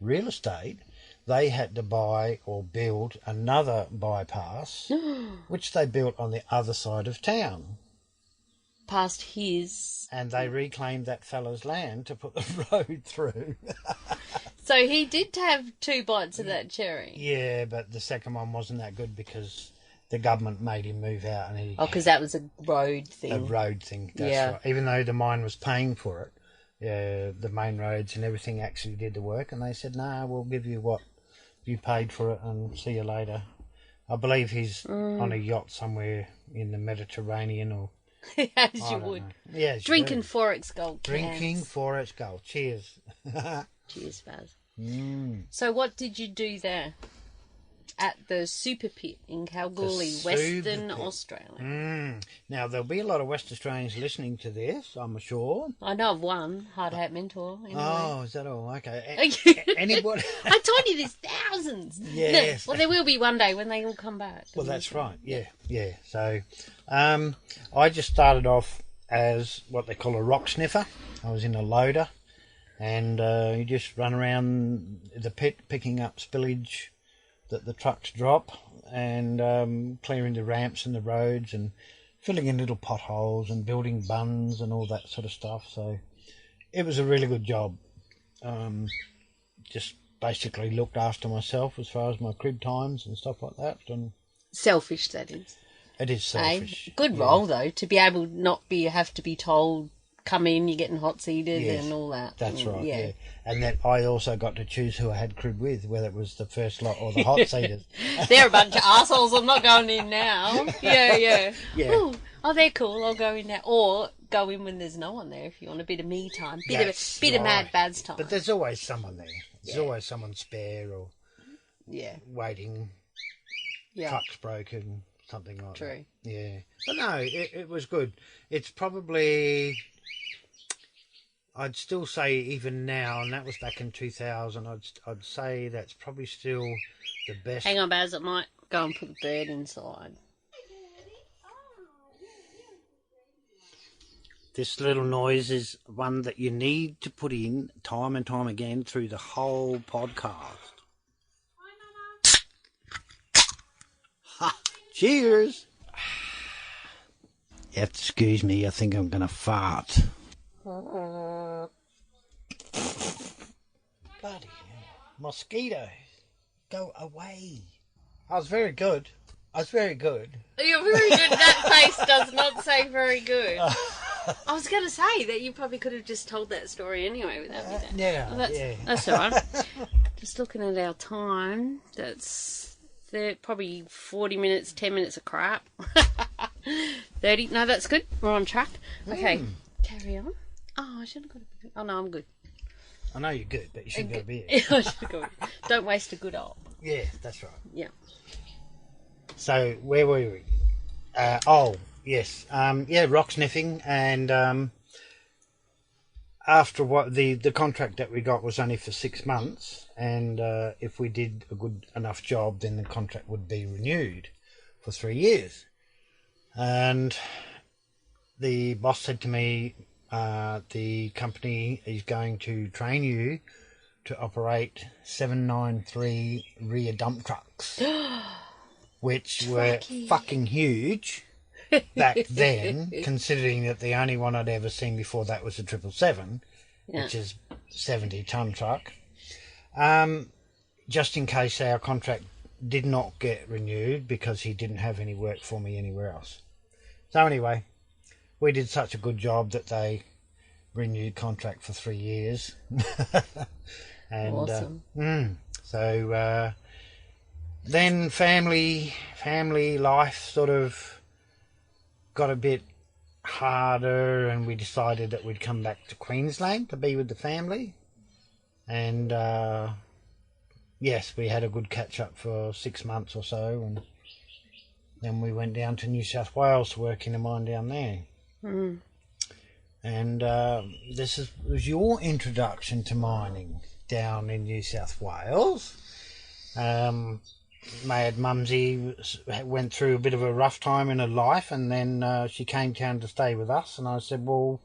real estate, they had to buy or build another bypass, which they built on the other side of town. Past his... And they reclaimed that fellow's land to put the road through. So he did have 2 bites of that cherry. Yeah, but the second one wasn't that good because the government made him move out. And because that was a road thing. A road thing, that's right. Even though the mine was paying for it, the main roads and everything actually did the work. And they said, no, we'll give you what you paid for it and see you later. I believe he's on a yacht somewhere in the Mediterranean or... As you would. Yeah, drinking 4X Gold cans. Drinking 4X Gold. Cheers. Cheers, Baz. So what did you do there? at the Super Pit in Kalgoorlie, Western Australia. Now, there'll be a lot of West Australians listening to this, I'm sure. I know of one, Hard Hat Mentor. Anyway. Oh, is that all? Okay. Anybody? I told you there's thousands. Yes. No, well, there will be one day when they all come back. Well, that's right. Yeah. So, I just started off as what they call a rock sniffer. I was in a loader, and you just run around the pit picking up spillage that the trucks drop, and clearing the ramps and the roads and filling in little potholes and building bunds and all that sort of stuff. So it was a really good job. Just basically looked after myself as far as my crib times and stuff like that. And selfish, that is. It is selfish. Good role, though, to be able have to be told, come in, you're getting hot seated and all that. That's right, yeah. And that I also got to choose who I had crib with, whether it was the first lot or the hot seaters. They're a bunch of assholes. I'm not going in now. Yeah. Ooh, oh, they're cool. I'll go in now. Or go in when there's no one there if you want a bit of me time. Bit of Mad Bazz time. But there's always someone there. There's always someone spare or waiting. Yeah. Truck's broken, something like that. True. Yeah. But no, it was good. It's probably... I'd still say even now, and that was back in 2000, I'd say that's probably still the best. Hang on, Baz, I might go and put the bird inside. This little noise is one that you need to put in time and time again through the whole podcast. Ha! Cheers! You have to excuse me, I think I'm going to fart. Bloody hell. Mosquito, go away. I was very good. You're very good. That face does not say very good. I was going to say that you probably could have just told that story anyway without me there. Yeah, that's all right. Just looking at our time, that's probably 40 minutes, 10 minutes of crap. 30, no, that's good. We're on track. Okay, carry on. Oh, I should have got a beer. Oh, no, I'm good. I know you're good, but you shouldn't go a beer. I should have got a beer. Don't waste a good op. Yeah, that's right. Yeah. So, where were we? Yes. Rock sniffing. And after what the contract that we got was only for 6 months. And if we did a good enough job, then the contract would be renewed for 3 years. And the boss said to me, the company is going to train you to operate 793 rear dump trucks, which were fucking huge back then, considering that the only one I'd ever seen before that was a 777, which is 70-ton truck. Just in case our contract did not get renewed because he didn't have any work for me anywhere else. So anyway, we did such a good job that they renewed contract for 3 years. And awesome. So then family life sort of got a bit harder, and we decided that we'd come back to Queensland to be with the family. And yes, we had a good catch up for 6 months or so, and then we went down to New South Wales to work in a mine down there. And this was your introduction to mining down in New South Wales. Mad Mumzie went through a bit of a rough time in her life, and then she came down to stay with us, and I said, well,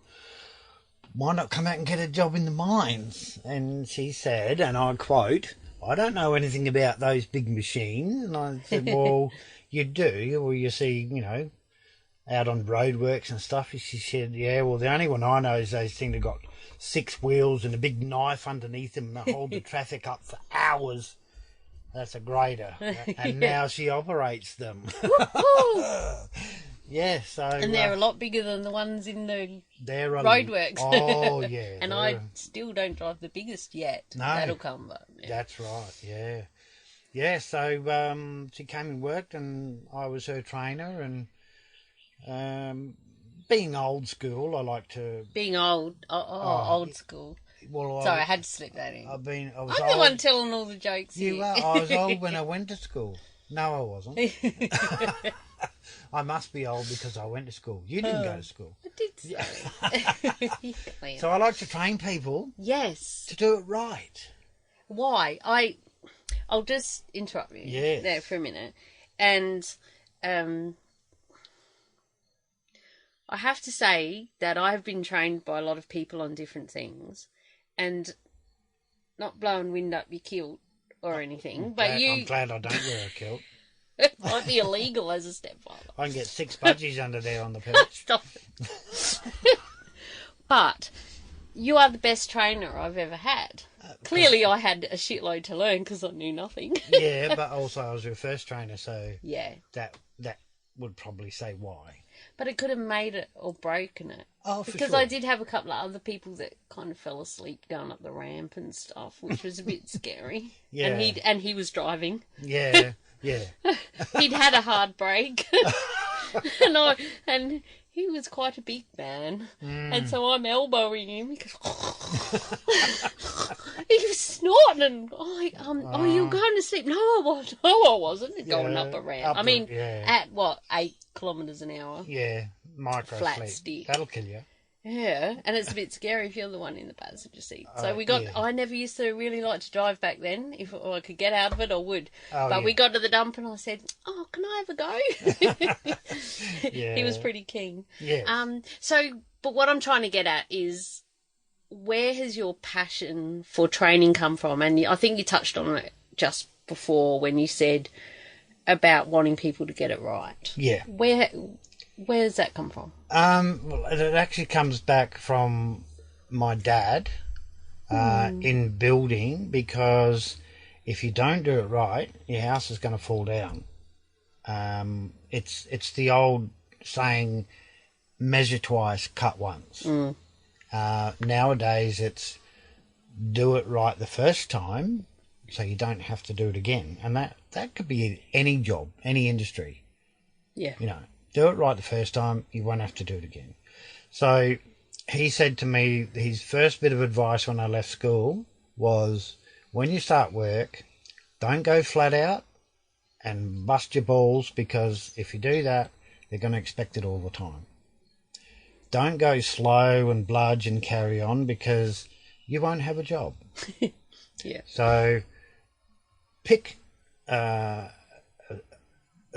why not come out and get a job in the mines? And she said, and I quote, I don't know anything about those big machines. And I said, well, you do. Well, you see, out on roadworks and stuff. She said, yeah, well, the only one I know is those things that got 6 wheels and a big knife underneath them that hold the traffic up for hours. That's a grader. And now she operates them. Yeah, so... And they're a lot bigger than the ones in the roadworks. Oh, yeah. And I still don't drive the biggest yet. No. That'll come, but... Yeah. That's right, yeah. Yeah, so she came and worked, and I was her trainer, and being old school, I like to... Being old, old school. Well, Sorry, I had to slip that in. I'm the one telling all the jokes here. You are. I was old when I went to school. No, I wasn't. I must be old because I went to school. You didn't go to school. I did say. So I like to train people. Yes. To do it right. Why? I'll just interrupt you there for a minute. And I have to say that I've been trained by a lot of people on different things, and not blowing wind up your kilt or anything. I'm glad I don't wear a kilt. It might be illegal as a stepfather. I can get 6 budgies under there on the perch. Stop it. But you are the best trainer I've ever had. Clearly, I had a shitload to learn because I knew nothing. Yeah, but also I was your first trainer, so yeah, that would probably say why. But it could have made it or broken it. Oh, for because sure. I did have a couple of other people that kind of fell asleep going up the ramp and stuff, which was a bit scary. Yeah, and he was driving. Yeah, yeah. He'd had a hard break, and he was quite a big man, and so I'm elbowing him because he was snorting, and you're going to sleep? No, I wasn't. Going up a ramp. At what, 8 kilometres an hour? Yeah, micro flat sleep. stick. That'll kill you. Yeah, and it's a bit scary if you're the one in the passenger seat. So I never used to really like to drive back then. If I could get out of it, I would. We got to the dump and I said, "Oh, can I have a go?" Yeah. He was pretty keen. Yeah. But what I'm trying to get at is, where has your passion for training come from? And I think you touched on it just before when you said about wanting people to get it right. Yeah. Where does that come from? Well, it actually comes back from my dad in building, because if you don't do it right, your house is going to fall down. It's the old saying, measure twice, cut once. Nowadays, it's do it right the first time so you don't have to do it again. And that could be any job, any industry. Yeah. You know. Do it right the first time, you won't have to do it again. So he said to me, his first bit of advice when I left school was, when you start work, don't go flat out and bust your balls, because if you do that, they're going to expect it all the time. Don't go slow and bludge and carry on, because you won't have a job. Yeah. So pick a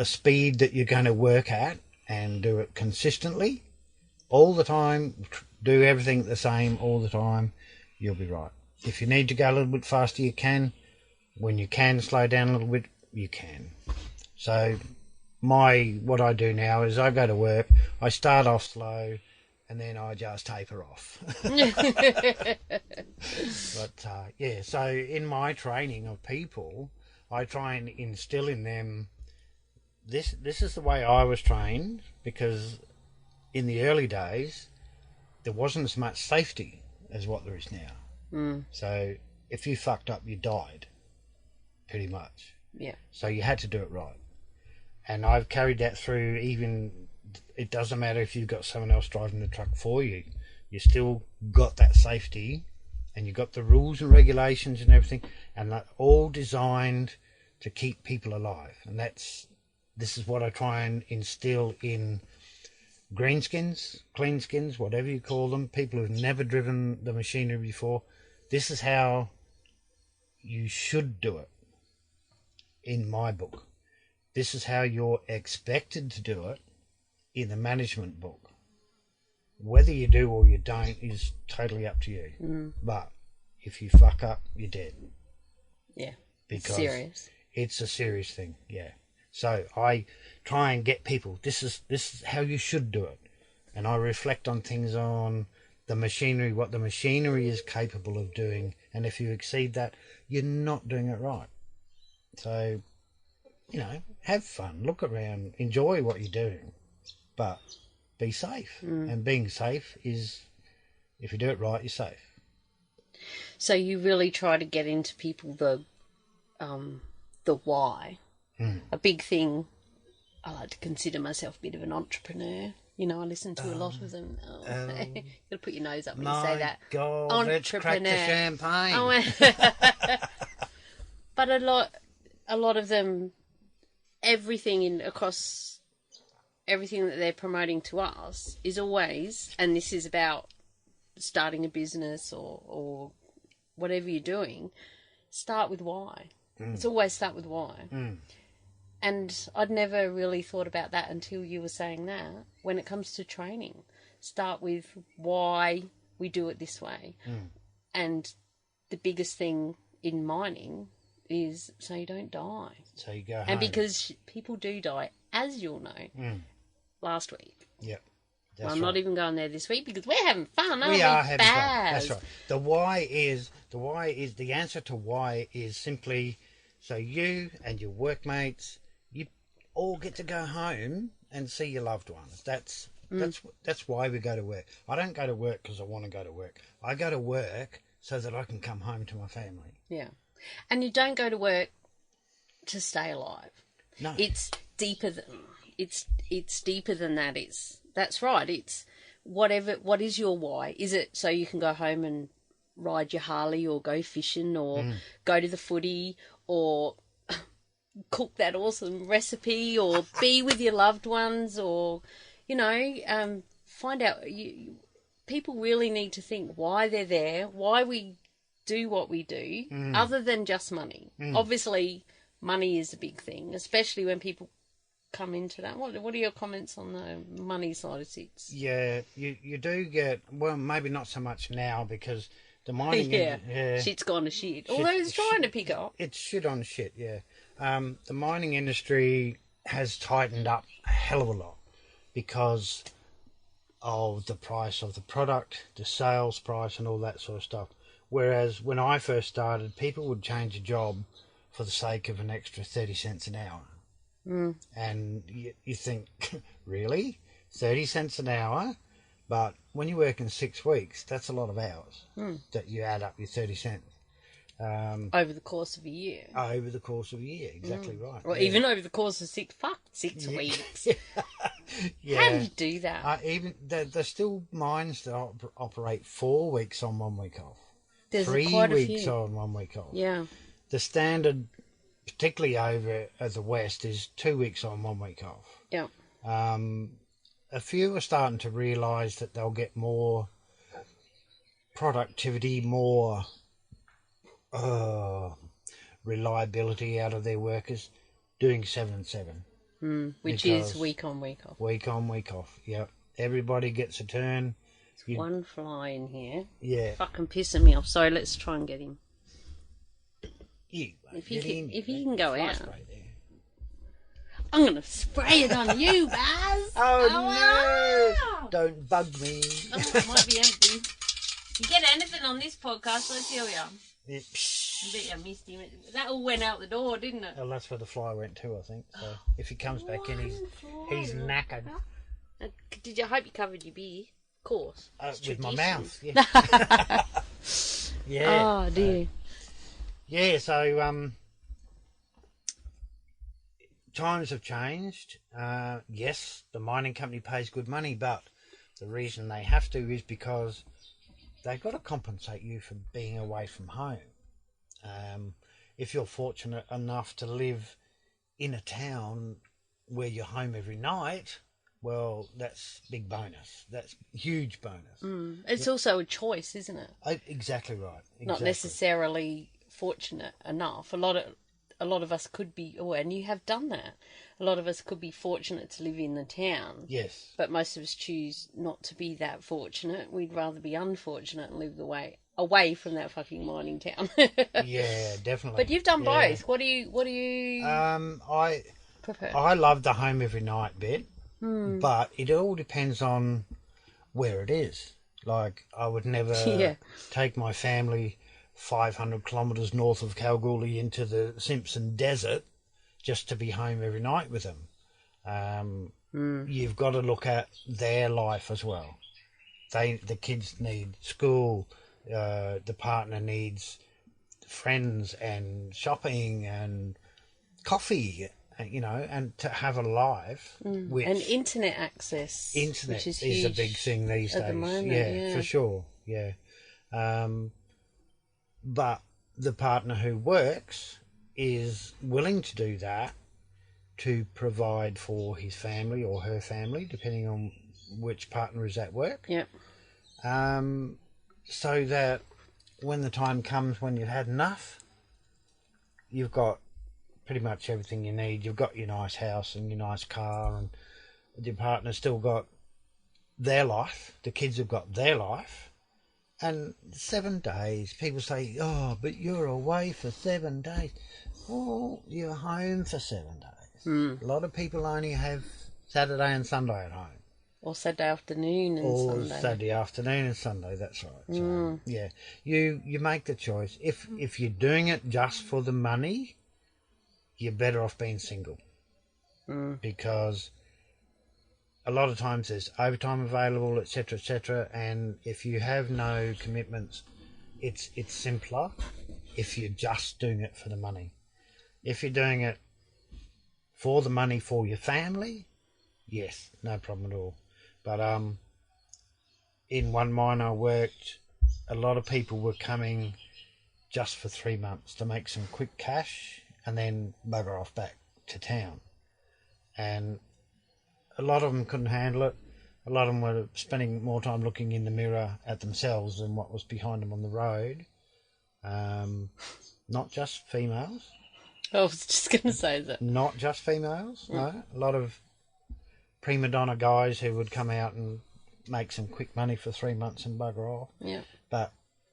speed that you're going to work at and do it consistently all the time. Do everything the same all the time. You'll be right. If you need to go a little bit faster, you can. When you can slow down a little bit, you can. So what I do now is I go to work, I start off slow, and then I just taper off. But so in my training of people, I try and instill in them, this is the way I was trained, because in the early days there wasn't as much safety as what there is now. So if you fucked up, you died, pretty much. Yeah. So you had to do it right, and I've carried that through. Even it doesn't matter if you've got someone else driving the truck for you, you still got that safety, and you got the rules and regulations and everything, and they're all designed to keep people alive. And this is what I try and instill in greenskins, cleanskins, whatever you call them, people who've never driven the machinery before. This is how you should do it in my book. This is how you're expected to do it in the management book. Whether you do or you don't is totally up to you. But if you fuck up, you're dead. Yeah. Because it's serious. It's a serious thing, yeah. So I try and get people, this is how you should do it. And I reflect on things, on the machinery, what the machinery is capable of doing. And if you exceed that, you're not doing it right. So, have fun, look around, enjoy what you're doing, but be safe. And being safe is, if you do it right, you're safe. So you really try to get into people the why. A big thing, I like to consider myself a bit of an entrepreneur. You know, I listen to a lot of them. You gotta put your nose up when you say that. God, let's crack the champagne. But a lot of them, across everything that they're promoting to us is always, and this is about starting a business or whatever you're doing, start with why. It's always start with why. And I'd never really thought about that until you were saying that. When it comes to training, start with why we do it this way. And the biggest thing in mining is so you don't die. So you go home. And because people do die, as you'll know, last week. Yep. Well, I'm not even going there this week because we're having fun, aren't we? We are having fun. Bazz? That's right. The answer to why is simply so you and your workmates, you all get to go home and see your loved ones. That's why we go to work. I don't go to work because I want to go to work. I go to work so that I can come home to my family. Yeah. And you don't go to work to stay alive. No. It's deeper than that. That's right. It's what is your why? Is it so you can go home and ride your Harley or go fishing or go to the footy or cook that awesome recipe or be with your loved ones or, find out. People really need to think why they're there, why we do what we do, other than just money. Obviously, money is a big thing, especially when people come into that. What are your comments on the money side of things? Yeah, you do get, well, maybe not so much now because the mining... Shit's gone to shit. Although it's trying to pick up. It's shit on shit, yeah. The mining industry has tightened up a hell of a lot because of the price of the product, the sales price and all that sort of stuff. Whereas when I first started, people would change a job for the sake of an extra 30 cents an hour. And you think, really? 30 cents an hour? But when you work in 6 weeks, that's a lot of hours that you add up your 30 cents. Over the course of a year. Over the course of a year, exactly right. Or even over the course of 6 weeks. Yeah. How do you do that? There's still mines that operate 4 weeks on, 1 week off. There's 3 quite a weeks few. on, 1 week off. Yeah. The standard, particularly over at the West, is 2 weeks on, 1 week off. Yeah. A few are starting to realise that they'll get more productivity, more reliability out of their workers doing 7 and 7. Which is week on, week off. Week on, week off, yep. Everybody gets a turn. One fly in here. Yeah. Fucking pissing me off. So let's try and get him. If he can go out. I'm going to spray it on you, Bazz. Oh, no. Don't bug me. Oh, it might be empty. You get anything on this podcast, let's tell you. I bet you missed him. That all went out the door, didn't it? Well, that's where the fly went too, I think. So if he comes back in, he's knackered. I hope you covered your beer? Of course. With my mouth. Yeah. Yeah. Oh, dear. Yeah, so times have changed. Yes, the mining company pays good money, but the reason they have to is because they've got to compensate you for being away from home. If you're fortunate enough to live in a town where you're home every night, well, that's big bonus. That's huge bonus. It's also a choice, isn't it? Exactly right. Exactly. Not necessarily fortunate enough. A lot of us could be, and you have done that. A lot of us could be fortunate to live in the town. Yes. But most of us choose not to be that fortunate. We'd rather be unfortunate and live away from that fucking mining town. Yeah, definitely. But you've done both. What do you I prefer? I love the home every night bit, but it all depends on where it is. Like, I would never take my family 500 kilometres north of Kalgoorlie into the Simpson Desert just to be home every night with them. You've got to look at their life as well. The kids need school, the partner needs friends and shopping and coffee you know, and to have a life. Which and internet access. Internet which is a big thing these days. at the moment, yeah, for sure. Yeah. But the partner who works is willing to do that to provide for his family or her family, depending on which partner is at work. Yep. So that when the time comes when you've had enough, you've got pretty much everything you need. You've got your nice house and your nice car, and your partner's still got their life. The kids have got their life. And 7 days, people say, oh, but you're away for 7 days. Well, you're home for 7 days. A lot of people only have Saturday and Sunday at home. Or Saturday afternoon and or Sunday. Saturday afternoon and Sunday, that's right. So, yeah, you make the choice. If you're doing it just for the money, you're better off being single. Because a lot of times there's overtime available, etc., and if you have no commitments, it's simpler if you're just doing it for the money. If you're doing it for the money for your family, yes, no problem at all. But in one mine I worked, a lot of people were coming just for 3 months to make some quick cash and then bugger off back to town. And a lot of them couldn't handle it. A lot of them were spending more time looking in the mirror at themselves than what was behind them on the road. Not just females. I was just going to say that. Not just females, no. A lot of prima donna guys who would come out and make some quick money for 3 months and bugger off. Yeah. But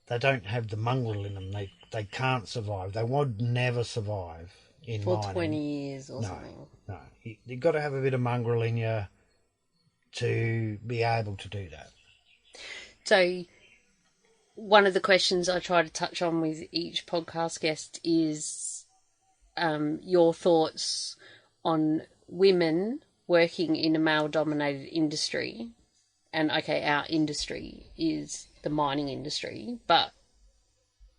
they don't have the mongrel in them. They can't survive. They would never survive in for mining. 20 years or something. No. You've got to have a bit of mongrel in you to be able to do that. So one of the questions I try to touch on with each podcast guest is your thoughts on women working in a male-dominated industry. And, okay, our industry is the mining industry, but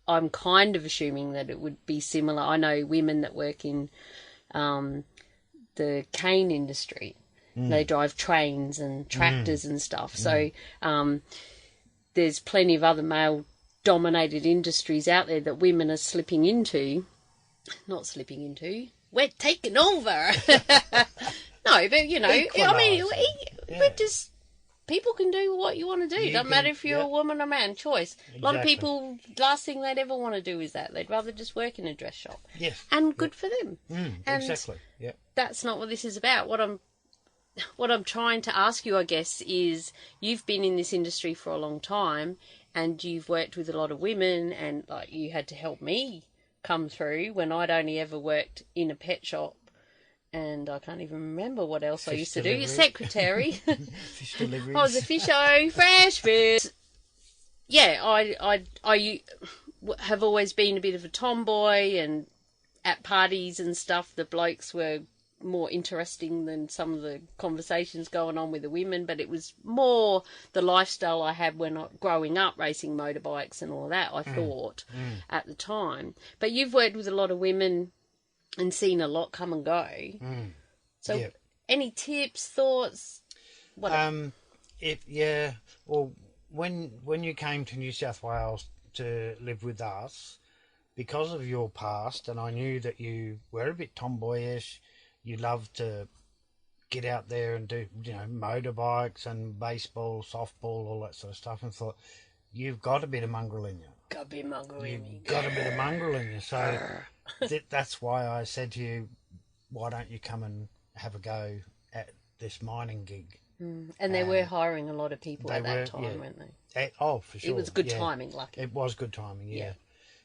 I'm kind of assuming that it would be similar. I know women that work in the cane industry. They drive trains and tractors and stuff. So there's plenty of other male-dominated industries out there that women are slipping into. Not slipping into. We're taking over. No, but, you know, I mean, we're just... People can do what you want to do. Doesn't matter if you're a woman or man. Choice. Exactly. A lot of people, last thing they'd ever want to do is that. They'd rather just work in a dress shop. Yes. And good for them. And exactly. Yeah. That's not what this is about. What I'm trying to ask you, I guess, is you've been in this industry for a long time and you've worked with a lot of women, and like you had to help me come through when I'd only ever worked in a pet shop. And I can't even remember what else I used to do. Your secretary. Fish deliveries. I was a fisho, fresh fish. Yeah, I have always been a bit of a tomboy, and at parties and stuff, the blokes were more interesting than some of the conversations going on with the women. But it was more the lifestyle I had when growing up, racing motorbikes and all that, I thought, at the time. But you've worked with a lot of women and seen a lot come and go. So, any tips, thoughts? Whatever. Well, when you came to New South Wales to live with us, because of your past, and I knew that you were a bit tomboyish, you loved to get out there and do, you know, motorbikes and baseball, softball, all that sort of stuff, and thought, you've got a bit of mongrel in you. Got a bit of mongrel in me. You've got a bit of mongrel in you. So that's why I said to you, why don't you come and have a go at this mining gig? And they were hiring a lot of people at that time, weren't they? Oh, for sure. It was good timing, lucky. It was good timing, yeah.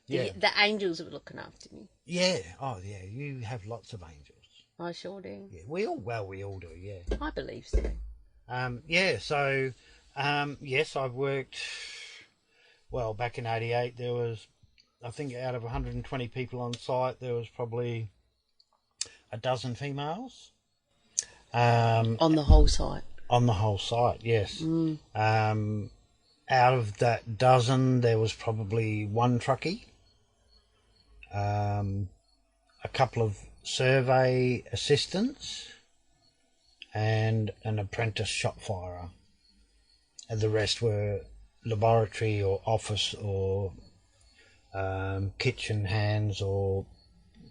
The angels were looking after me. Yeah. Oh, yeah. You have lots of angels. I sure do. Yeah. We all do, yeah. I believe so. Yes, I've worked... Well, back in 88, there was, I think out of 120 people on site, there was probably a dozen females. On the whole site? On the whole site, yes. Out of that dozen, there was probably one truckie, a couple of survey assistants and an apprentice shop firer. And the rest were laboratory or office or kitchen hands or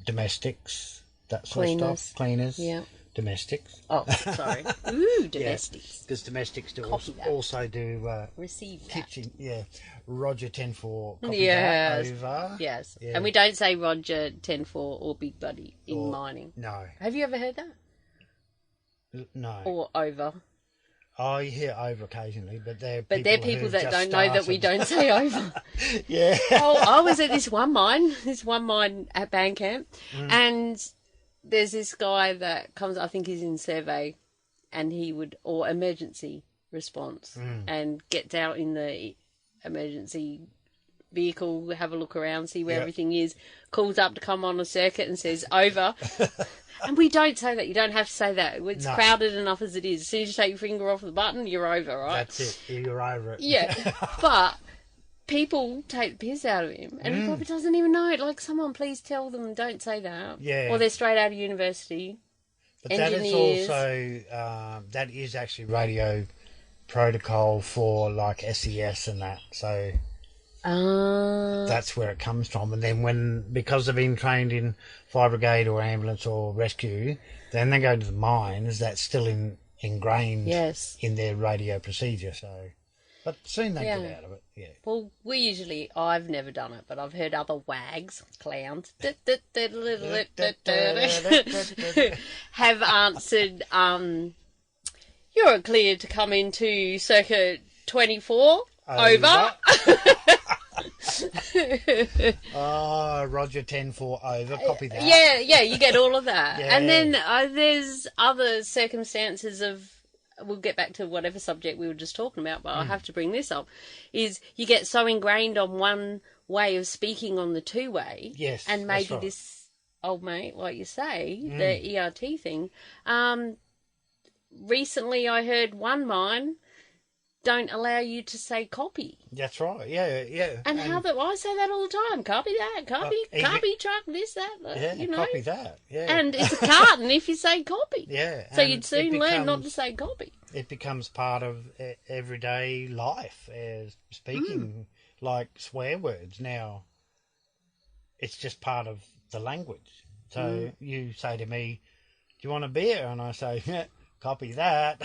domestics, that sort of stuff. Cleaners. Yeah. Domestics. Oh, sorry. Ooh, domestics. Because domestics also do receive kitchen. That. Yeah. Roger 10-4. Copy that over. Yes. Yeah. And we don't say Roger 10-4 or Big Buddy in mining. No. Have you ever heard that? No. Or over. I hear over occasionally, but they're people that don't know that we don't say over. Yeah. Oh, I was at this one mine at Bandcamp, and there's this guy that comes, I think he's in survey, and or emergency response, and gets out in the emergency vehicle, have a look around, see where everything is, calls up to come on a circuit and says, over. And we don't say that. You don't have to say that. It's crowded enough as it is. As soon as you take your finger off the button, you're over, right? That's it. You're over it. Yeah. But people take the piss out of him, and he probably doesn't even know it. Like, someone please tell them, don't say that. Yeah. Or they're straight out of university. But engineers. That is also, that is actually radio protocol for, like, SES and that. So that's where it comes from. And then because they've been trained in fire brigade or ambulance or rescue, then they go to the mines, that's still ingrained in their radio procedure. So, but soon they get out of it. Yeah. Well, I've never done it, but I've heard other wags, clowns, have answered, you're clear to come into circuit 24, over. Roger 10-4 over, copy that. Yeah, you get all of that. Yeah. And then there's other circumstances of, we'll get back to whatever subject we were just talking about, but I have to bring this up, is you get so ingrained on one way of speaking on the two-way. Yes, and maybe this, old mate, like you say, the ERT thing. Recently I heard one mine don't allow you to say copy. That's right, yeah. And how I say that all the time. Copy that, copy truck, this, that, you know. Copy that, yeah. And it's a carton if you say copy. Yeah. So you'd soon learn not to say copy. It becomes part of everyday life, speaking like swear words now. It's just part of the language. So you say to me, do you want a beer? And I say, yeah, copy that.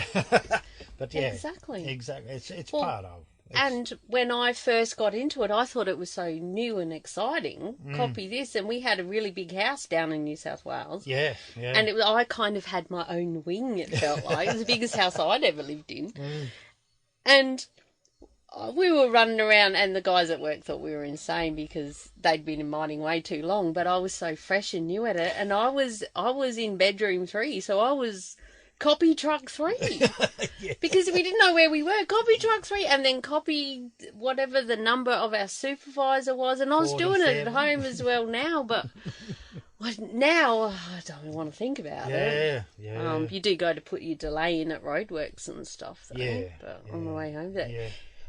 But yeah, exactly. It's part of. And when I first got into it, I thought it was so new and exciting. Copy this, and we had a really big house down in New South Wales. Yeah. And I kind of had my own wing. It felt like it was the biggest house I'd ever lived in. And we were running around, and the guys at work thought we were insane because they'd been in mining way too long. But I was so fresh and new at it, and I was in bedroom 3, so I was copy truck 3 because we didn't know where we were. Copy truck 3, and then copy whatever the number of our supervisor was, and I was 47. Doing it at home as well now, but now I don't want to think about it. Yeah. You do go to put your delay in at roadworks and stuff, though, but on the way home.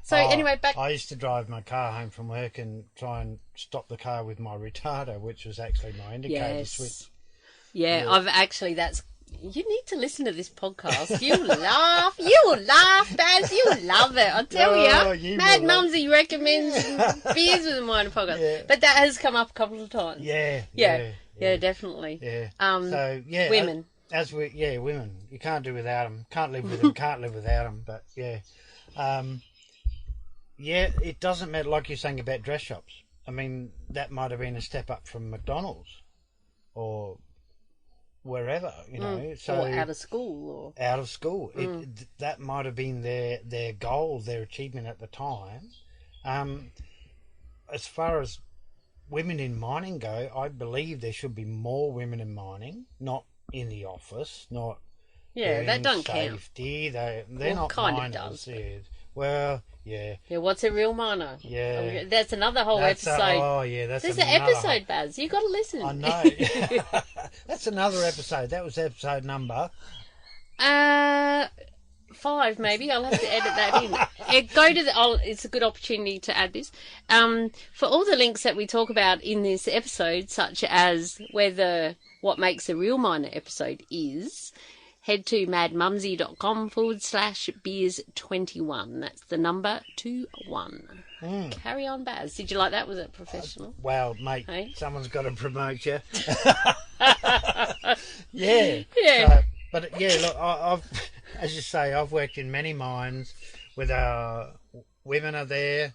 So anyway, back. I used to drive my car home from work and try and stop the car with my retarder, which was actually my indicator switch. Yeah, I've actually you need to listen to this podcast. You'll laugh, Baz. You'll love it. I tell you. Mad Mumzie recommends Beers with a Miner podcast. Yeah. But that has come up a couple of times. Yeah, definitely. Yeah. Women. Women. You can't do without them. Can't live with them. Can't live without them. But it doesn't matter. Like you're saying about dress shops. I mean, that might have been a step up from McDonald's, or wherever, you know. So or out of school. That might have been their goal, their achievement at the time. As far as women in mining go, I believe there should be more women in mining, not in the office, not that doesn't safety. They're not kind miners. Of does. Yeah. Well, yeah. Yeah, what's a real miner? Yeah. That's another whole episode. There's an episode, Baz. You've got to listen. I know. That's another episode. That was episode number... 5 maybe. I'll have to edit that in. It's a good opportunity to add this. For all the links that we talk about in this episode, such as what makes a real miner episode is, head to madmumzie.com/beers21. That's the number 21. Carry on, Baz. Did you like that? Was it professional? Well, mate, hey? Someone's got to promote you. Yeah. Yeah. But look, I've, as you say, I've worked in many mines with women are there,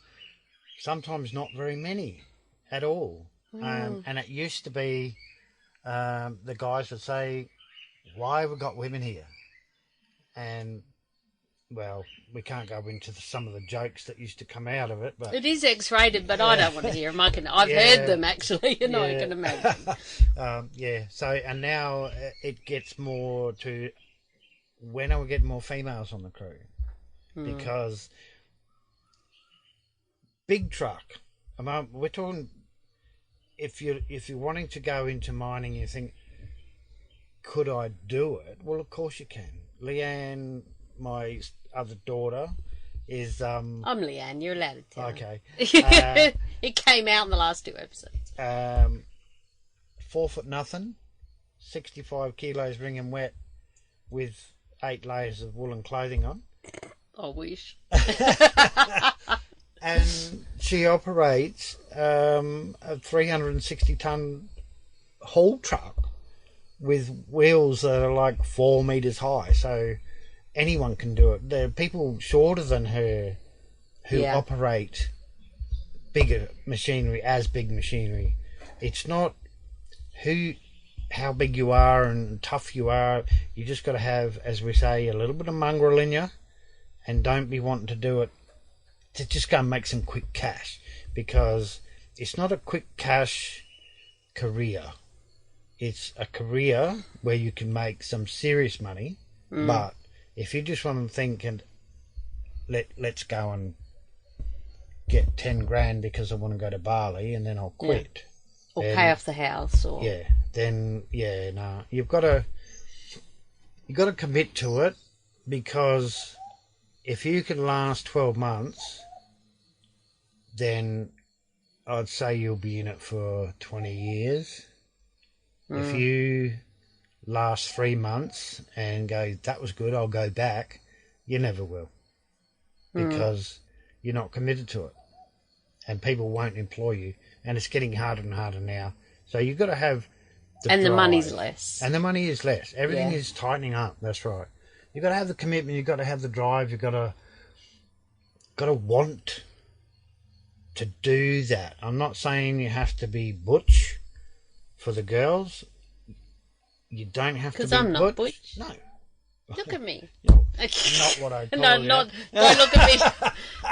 sometimes not very many at all. And it used to be the guys would say, why have we got women here? And, well, we can't go into some of the jokes that used to come out of it. But it is X-rated, but I don't want to hear them. I've heard them, actually, and I can imagine. So, and now it gets more to, when are we getting more females on the crew? Because big truck, we're talking, if you're wanting to go into mining, you think, could I do it? Well, of course you can. Leanne, my other daughter, is... I'm Leanne, you're allowed to tell. Okay. It came out in the last 2 episodes. 4 foot nothing, 65 kilos wringing wet with 8 layers of woolen clothing on. I wish. And she operates a 360-ton haul truck with wheels that are like 4 meters high, so anyone can do it. There are people shorter than her who operate bigger machinery as big machinery. It's not how big you are and tough you are. You just got to have, as we say, a little bit of mongrel in you, and don't be wanting to do it to just go and make some quick cash, because it's not a quick cash career. It's a career where you can make some serious money, but if you just want to think and let's go and get 10 grand because I want to go to Bali and then I'll quit. Or pay off the house, or... You've got to commit to it, because if you can last 12 months, then I'd say you'll be in it for 20 years. If you last 3 months and go, that was good, I'll go back, you never will, because you're not committed to it, and people won't employ you, and it's getting harder and harder now. So you've got to have the drive. The money's less. And the money is less. Everything is tightening up. That's right. You've got to have the commitment. You've got to have the drive. You've got to want to do that. I'm not saying you have to be butch for the girls. You don't have to be butch. Because I'm not butch. No. Look at me. Not what I call you. Don't look at me.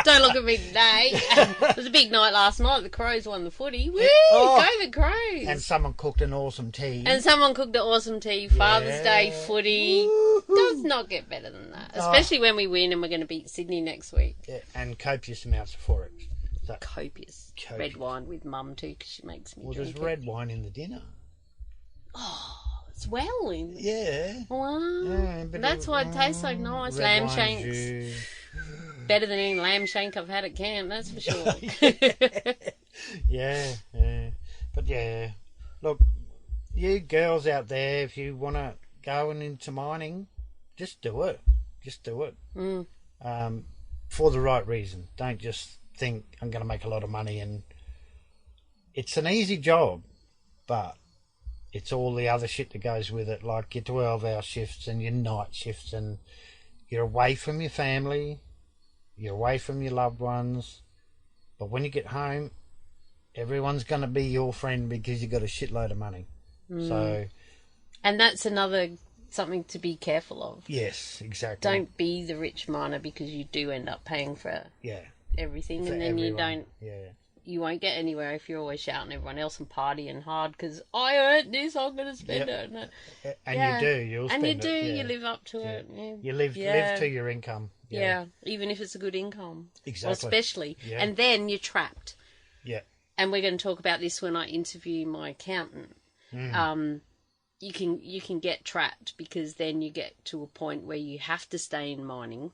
Don't look at me today. It was a big night last night. The Crows won the footy. Woo! Go the Crows! And someone cooked an awesome tea. Father's Day footy. Does not get better than that. Especially when we win and we're going to beat Sydney next week. Yeah, and copious amounts of forex. So, copious. Red wine with Mum too, because she makes me drink there's red wine in the dinner. Oh, it's well in. Yeah. Wow. Yeah, that's why it tastes so nice. Lamb shanks. Better than any lamb shank I've had at camp, that's for sure. Yeah. But yeah, look, you girls out there, if you want to go into mining, just do it. For the right reason. Don't just think I'm going to make a lot of money. And it's an easy job, but it's all the other shit that goes with it, like your 12-hour shifts and your night shifts, and you're away from your family, you're away from your loved ones, but when you get home, everyone's going to be your friend because you've got a shitload of money. So, and that's another something to be careful of. Yes, exactly. Don't be the rich miner, because you do end up paying for everything, and then everyone. You won't get anywhere if you're always shouting at everyone else and partying hard because I earned this, I'm going to spend it. And you do, you'll spend it. And you do, you live up to it. Yeah. You live to your income. Yeah, even if it's a good income. Exactly. Well, especially. Yeah. And then you're trapped. Yeah. And we're going to talk about this when I interview my accountant. you can get trapped, because then you get to a point where you have to stay in mining.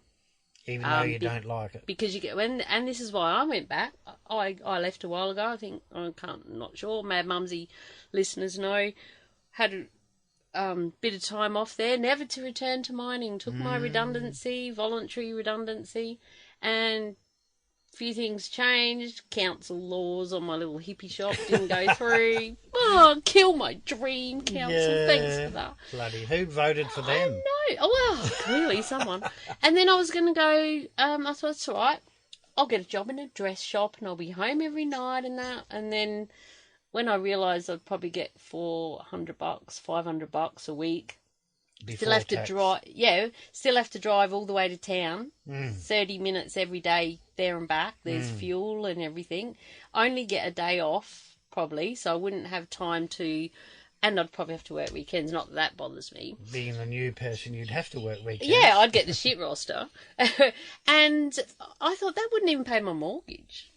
Even though you don't like it. Because you get, and this is why I went back. I left a while ago. I think, not sure. Mad Mumzie listeners know. Had a bit of time off there, never to return to mining. Took my redundancy, voluntary redundancy, and a few things changed. Council laws on my little hippie shop didn't go through. Oh, kill my dream, council. Yeah, thanks for that. Bloody, who voted for them? I know. Oh, well, clearly someone. And then I was going to go, I thought, it's all right. I'll get a job in a dress shop and I'll be home every night and that. And then when I realised I'd probably get $400, $500 a week, still have to drive all the way to town, 30 minutes every day there and back. There's fuel and everything. Only get a day off, probably, so I wouldn't have time to, and I'd probably have to work weekends. Not that bothers me. Being a new person, you'd have to work weekends. Yeah, I'd get the shit roster. And I thought that wouldn't even pay my mortgage.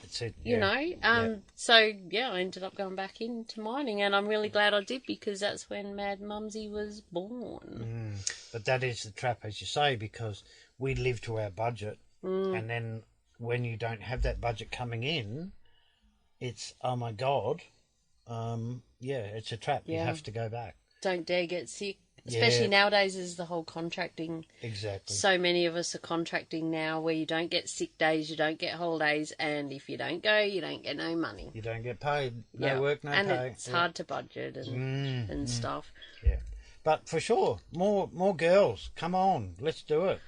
That's it, you know. So, yeah, I ended up going back into mining, and I'm really glad I did, because that's when Mad Mumzie was born. But that is the trap, as you say, because we live to our budget, and then when you don't have that budget coming in, it's, oh my God, it's a trap. You have to go back. Don't dare get sick. Especially nowadays is the whole contracting. Exactly. So many of us are contracting now, where you don't get sick days, you don't get holidays, and if you don't go, you don't get no money. You don't get paid. No work, no pay. And it's hard to budget and stuff. Yeah. But for sure, more girls. Come on, let's do it.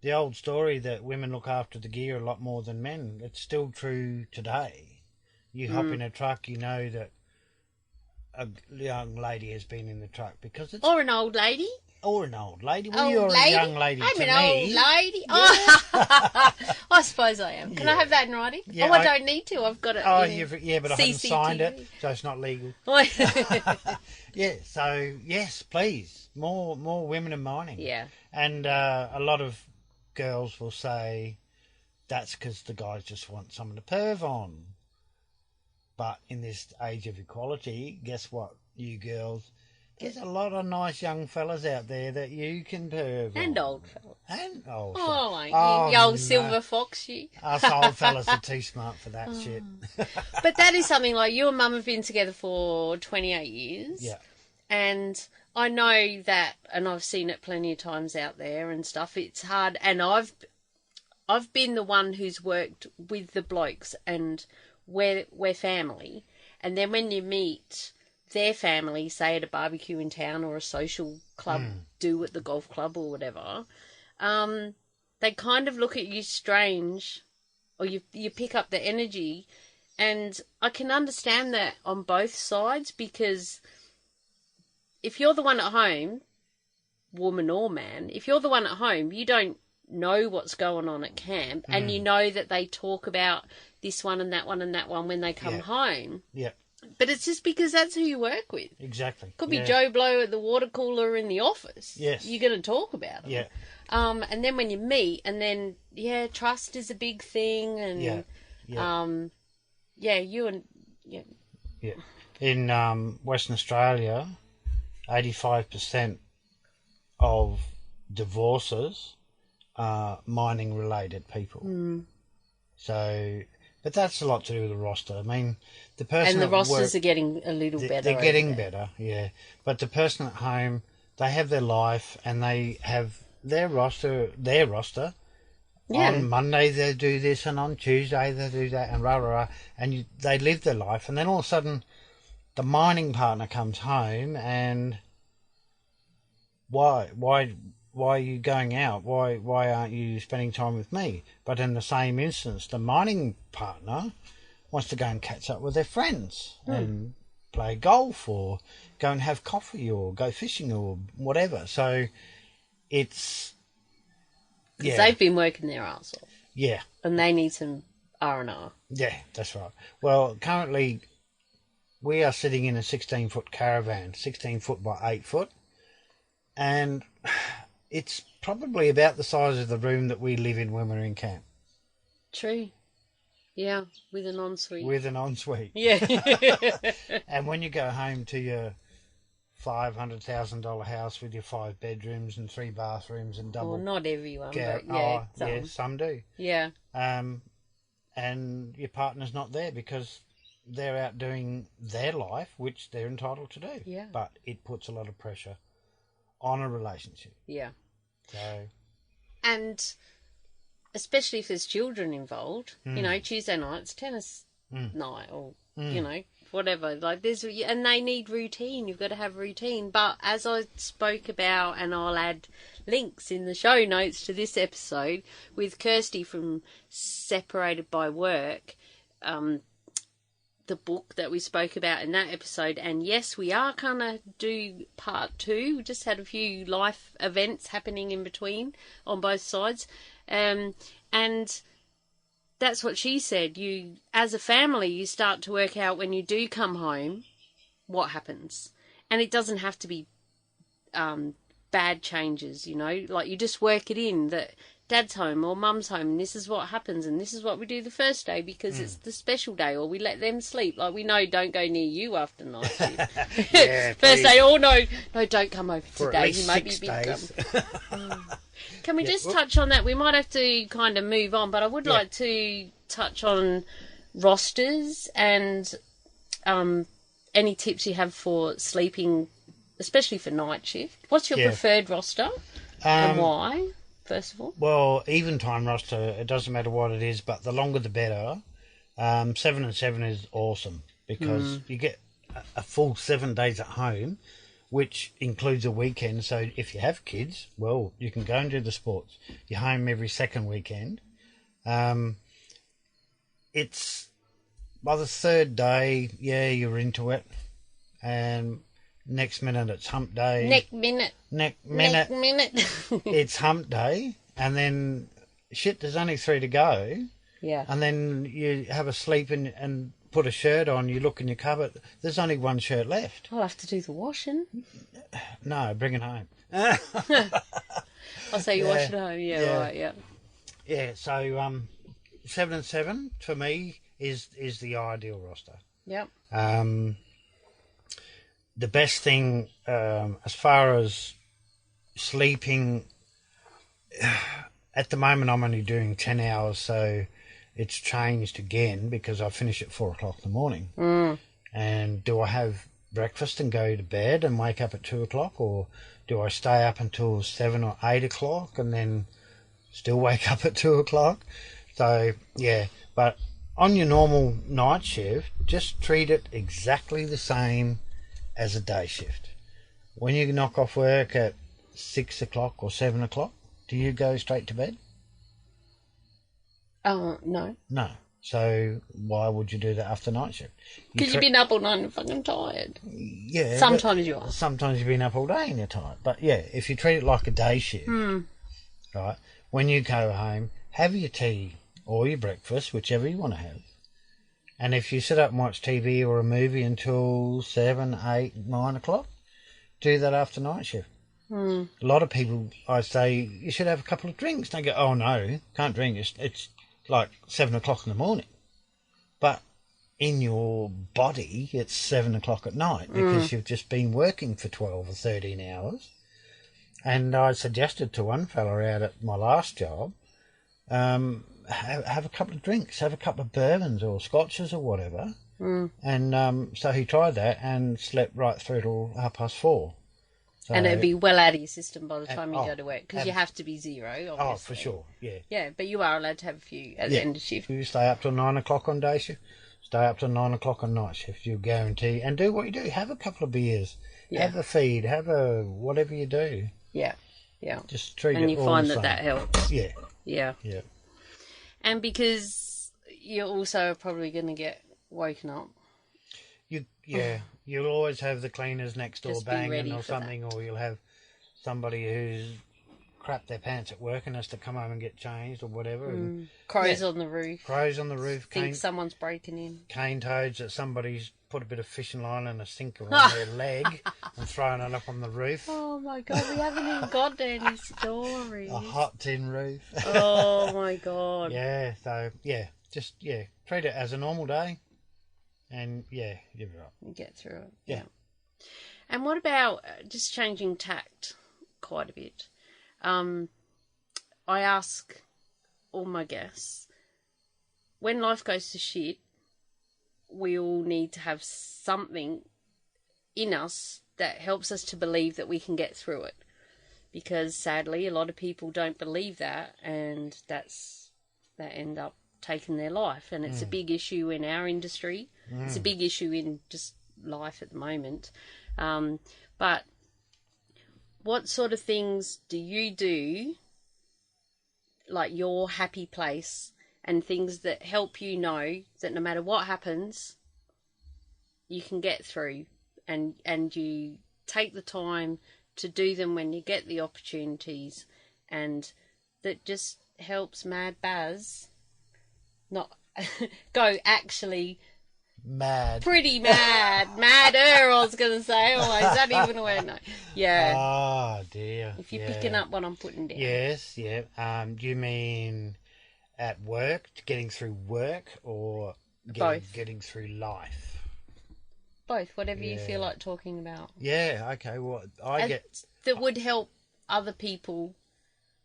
The old story that women look after the gear a lot more than men, it's still true today. You hop in a truck, you know that a young lady has been in the truck, because it's... Or an old lady. Well, you're a young lady to me. I'm an old lady. Yeah. Oh, I suppose I am. Can I have that in writing? Yeah, I don't need to. I've got it. But I haven't signed it, so it's not legal. Yeah, so, yes, please. More women in mining. Yeah. And a lot of girls will say that's because the guys just want someone to perv on. But in this age of equality, guess what, you girls? There's a lot of nice young fellas out there that you can perv on. And old fellas. And old fellas. Oh, like you old silver fox, you. Us old fellas are too smart for that shit. But that is something, like, you and Mum have been together for 28 years. Yeah. And I know that, and I've seen it plenty of times out there and stuff, it's hard. And I've been the one who's worked with the blokes, and we're family. And then when you meet their family, say at a barbecue in town or a social club, do at the golf club or whatever, they kind of look at you strange, or you pick up the energy. And I can understand that on both sides, because if you're the one at home, woman or man, if you're the one at home, you don't know what's going on at camp, and you know that they talk about this one and that one and that one when they come home. Yeah. But it's just because that's who you work with. Exactly. Could be Joe Blow at the water cooler in the office. Yes. You're going to talk about them. Yeah. And then when you meet, and then, trust is a big thing. And, In Western Australia, 85% of divorces are mining-related people. So... But that's a lot to do with the roster. I mean, the person... And the rosters are getting a little better. They're getting better, yeah. But the person at home, they have their life, and they have their roster. Yeah. On Monday they do this, and on Tuesday they do that, and rah, rah, rah. And they live their life. And then all of a sudden, the mining partner comes home, and why are you going out? Why aren't you spending time with me? But in the same instance, the mining partner wants to go and catch up with their friends and play golf, or go and have coffee, or go fishing, or whatever. So it's... Because they've been working their arse off. Yeah. And they need some R&R. Yeah, that's right. Well, currently we are sitting in a 16-foot caravan, 16 foot by 8 foot. And... it's probably about the size of the room that we live in when we're in camp. True. Yeah, with an ensuite. With an ensuite. Yeah. And when you go home to $500,000 house with your 5 bedrooms and 3 bathrooms and double. Well, not everyone, but yeah, some do. Yeah. And your partner's not there because they're out doing their life, which they're entitled to do. Yeah. But it puts a lot of pressure on a relationship. Yeah. So. And especially if there's children involved, you know, Tuesday night's tennis night or, you know, whatever. Like and they need routine. You've got to have routine. But as I spoke about, and I'll add links in the show notes to this episode with Kirsty from Separated by Work, the book that we spoke about in that episode. And yes, we are going to do part 2. We just had a few life events happening in between on both sides. And that's what she said. You, as a family, you start to work out when you do come home what happens. And it doesn't have to be bad changes, you know. Like, you just work it in that Dad's home or Mum's home, and this is what happens, and this is what we do the first day because it's the special day, or we let them sleep. Like, we know don't go near you after night shift. Yeah, first day, oh no, don't come over for today. At least You may be 6 big days. Can we just touch on that? We might have to kind of move on, but I would like to touch on rosters and any tips you have for sleeping, especially for night shift. What's your preferred roster and why? First of all? Well, even time roster, it doesn't matter what it is, but the longer the better. 7 and 7 is awesome because you get a full 7 days at home, which includes a weekend. So if you have kids, well, you can go and do the sports. You're home every second weekend. It's by the third day, you're into it. And next minute it's hump day. Next minute. It's hump day. And then, there's only 3 to go. Yeah. And then you have a sleep and put a shirt on. You look in your cupboard. There's only 1 shirt left. I'll have to do the washing. No, bring it home. I'll say you wash it home. Yeah, right, yeah. Yeah, so 7 and 7 for me is the ideal roster. Yep. The best thing as far as sleeping, at the moment I'm only doing 10 hours, so it's changed again because I finish at 4 o'clock in the morning. And do I have breakfast and go to bed and wake up at 2 o'clock, or do I stay up until 7 or 8 o'clock and then still wake up at 2 o'clock? So, but on your normal night shift, just treat it exactly the same as a day shift. When you knock off work at 6 o'clock or 7 o'clock, do you go straight to bed? No. No. So why would you do that after night shift? Because you've been up all night and fucking tired. Yeah. Sometimes you are. Sometimes you've been up all day and you're tired. But if you treat it like a day shift, right, when you go home, have your tea or your breakfast, whichever you want to have. And if you sit up and watch TV or a movie until 7, 8, 9 o'clock, do that after night shift. A lot of people, I say, you should have a couple of drinks. They go, oh no, can't drink. It's like 7 o'clock in the morning. But in your body, it's 7 o'clock at night because you've just been working for 12 or 13 hours. And I suggested to one fella out at my last job, have a couple of drinks, have a couple of bourbons or scotches or whatever. And so he tried that and slept right through till 4:30. So, and it'd be well out of your system by the time you go to work, because you have to be 0, obviously. Oh, for sure, yeah. Yeah, but you are allowed to have a few at the end of shift. You stay up till 9 o'clock on day shift, stay up till 9 o'clock on night shift, you'll guarantee. And do what you do, have a couple of beers, have a feed, have a whatever you do. Yeah, yeah. Just treat and it you all find the same. that helps. Yeah. Yeah. Yeah. And because you're also probably going to get woken up. You'll always have the cleaners next door Just be banging ready or for something, or you'll have somebody who's crapped their pants at work and has to come home and get changed or whatever. And, Crows on the roof. Crows on the roof. Think someone's breaking in. Cane toads that somebody's put a bit of fishing line and a sinker on their leg and thrown it up on the roof. Oh my God, we haven't even got any stories. A hot tin roof. Oh my God. Yeah, so, just treat it as a normal day. And, you're right. You get through it. Yeah. And what about just changing tact quite a bit? I ask all my guests, when life goes to shit, we all need to have something in us that helps us to believe that we can get through it. Because sadly, a lot of people don't believe that, and they end up taking their life. And it's a big issue in our industry. It's a big issue in just life at the moment. But what sort of things do you do, like your happy place, and things that help you know that no matter what happens, you can get through, and you take the time to do them when you get the opportunities, and that just helps Mad Bazz not go actually mad. Pretty mad. Madder, I was going to say. Oh, is that even a word? No. Yeah. Oh, dear. If you're picking up what I'm putting down. Yes, yeah. Do you mean at work, getting through work, or getting through life? Both, whatever you feel like talking about. Yeah, okay. Well, that would help other people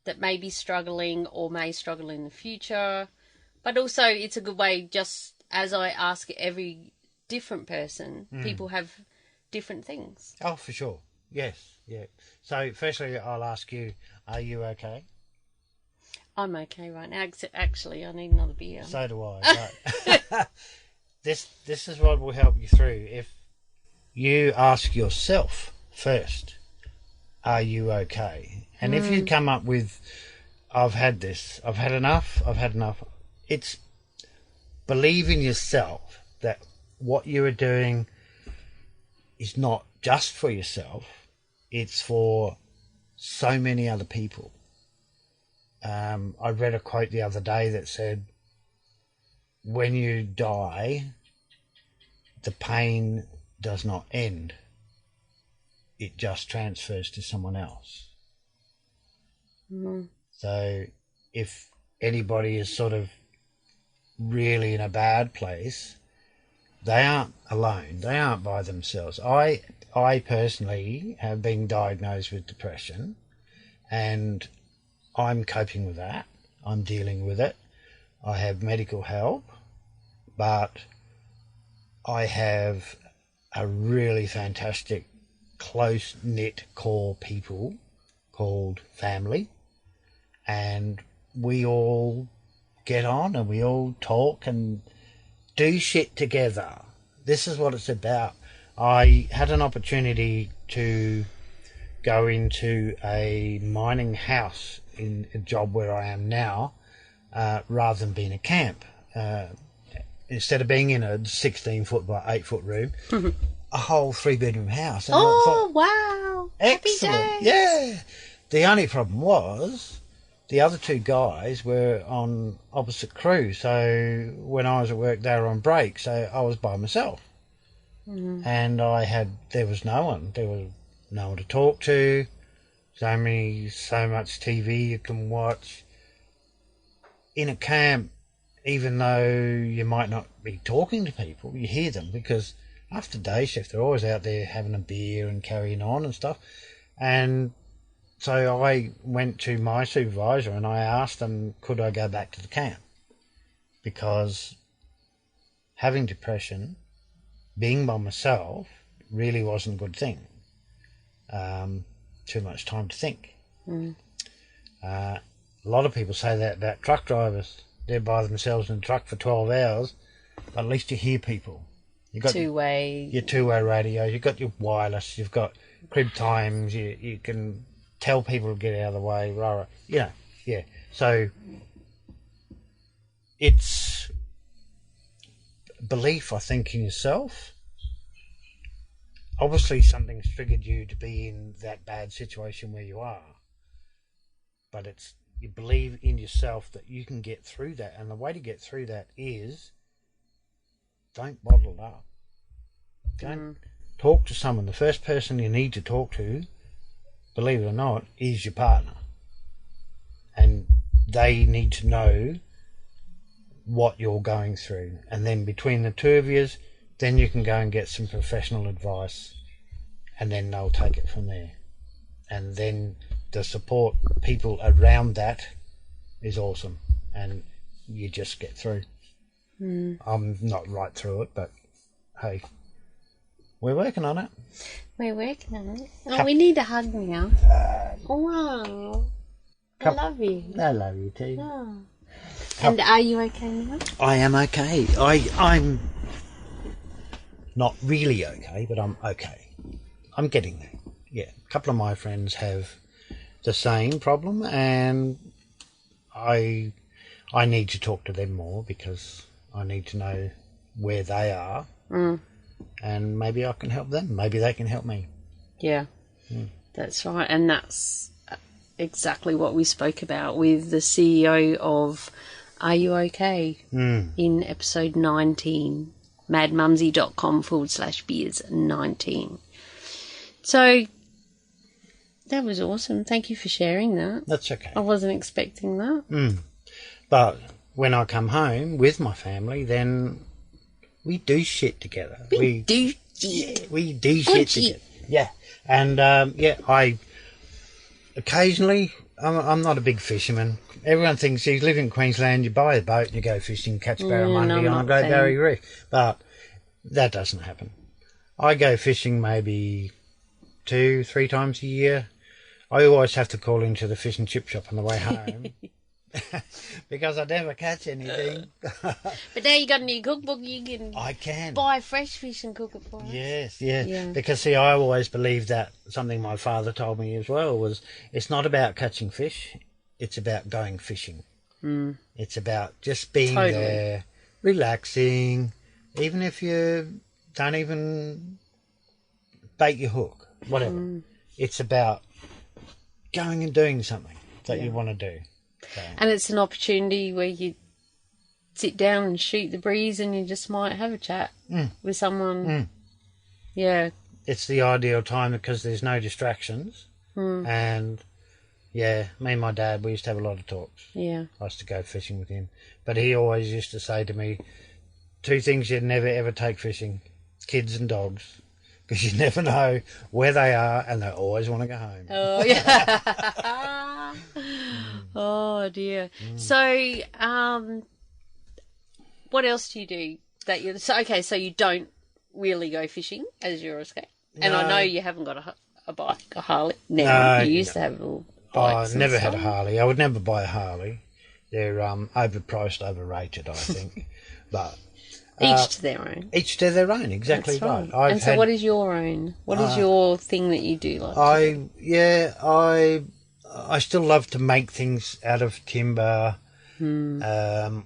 that may be struggling or may struggle in the future. But also, it's a good way, just as I ask every different person, people have different things. Oh, for sure. Yes, yeah. So, firstly, I'll ask you, are you okay? I'm okay right now. Actually, I need another beer. So do I. But this is what will help you through. If you ask yourself first, are you okay? And if you come up with, I've had this, I've had enough, it's believe in yourself that what you are doing is not just for yourself, it's for so many other people. I read a quote the other day that said, when you die, the pain does not end. It just transfers to someone else. So if anybody is sort of really in a bad place, they aren't alone. They aren't by themselves. I personally have been diagnosed with depression, and I'm coping with that. I'm dealing with it. I have medical help, but I have a really fantastic, close-knit core people called family, and we all get on and we all talk and do shit together. This is what it's about. I had an opportunity to go into a mining house in a job where I am now, rather than being a camp. Instead of being in a 16-foot by 8-foot room, a whole 3-bedroom house. And wow. Excellent. Happy days. Yeah. The only problem was the other two guys were on opposite crew. So when I was at work, they were on break. So I was by myself. And there was no one. There was no one to talk to. So much TV you can watch. In a camp, even though you might not be talking to people, you hear them, because after day shift, they're always out there having a beer and carrying on and stuff. And so I went to my supervisor and I asked them, could I go back to the camp? Because having depression, being by myself, really wasn't a good thing. Too much time to think. A lot of people say that about truck drivers. They're by themselves in a truck for 12 hours, but at least you hear people. You've got your two-way radio, you've got your wireless, you've got crib times, you can tell people to get out of the way, rah, rah. Yeah. So it's belief, I think, in yourself. Obviously something's triggered you to be in that bad situation where you are, but it's you believe in yourself that you can get through that, and the way to get through that is don't bottle it up. Don't talk to someone. The first person you need to talk to, believe it or not, is your partner, and they need to know what you're going through, and then between the two of you, then you can go and get some professional advice and then they'll take it from there. And then the support people around that is awesome, and you just get through. I'm not right through it, but hey, we're working on it. We're working on it. Oh, we need a hug now. Wow. I love you. I love you too. Oh. And are you okay now? I am okay. I'm not really okay, but I'm okay. I'm getting there. Yeah, a couple of my friends have the same problem, and I need to talk to them more because I need to know where they are, and maybe I can help them. Maybe they can help me. Yeah, that's right. And that's exactly what we spoke about with the CEO of Are You OK? In episode 19, madmumzie.com/beers19. So that was awesome. Thank you for sharing that. That's okay. I wasn't expecting that. But when I come home with my family, then we do shit together. We do shit together. Yeah. And, I occasionally, I'm not a big fisherman. Everyone thinks you live in Queensland, you buy a boat, you go fishing, catch barramundi on a Great Barrier Reef. But that doesn't happen. I go fishing maybe 2-3 times a year. I always have to call into the fish and chip shop on the way home because I never catch anything. But now you got a new cookbook, you can buy fresh fish and cook it for us. Yes, yeah. Because, see, I always believed that something my father told me as well was it's not about catching fish, it's about going fishing. It's about just being there, relaxing, even if you don't even bait your hook, whatever. It's about going and doing something that you want to do. So. And it's an opportunity where you sit down and shoot the breeze and you just might have a chat with someone. Yeah. It's the ideal time because there's no distractions. And, yeah, me and my dad, we used to have a lot of talks. Yeah. I used to go fishing with him. But he always used to say to me, 2 things you'd never, ever take fishing, kids and dogs. Because you never know where they are and they always want to go home. Oh, yeah. Oh, dear. So, what else do you do? So you don't really go fishing as your escape? No. And I know you haven't got a bike, a Harley. No, you used to have little bikes. I never had a Harley. I would never buy a Harley. They're overpriced, overrated, I think. But... each to their own. Each to their own, exactly. That's right. And so what is your own? What is your thing that you do like? I still love to make things out of timber, whether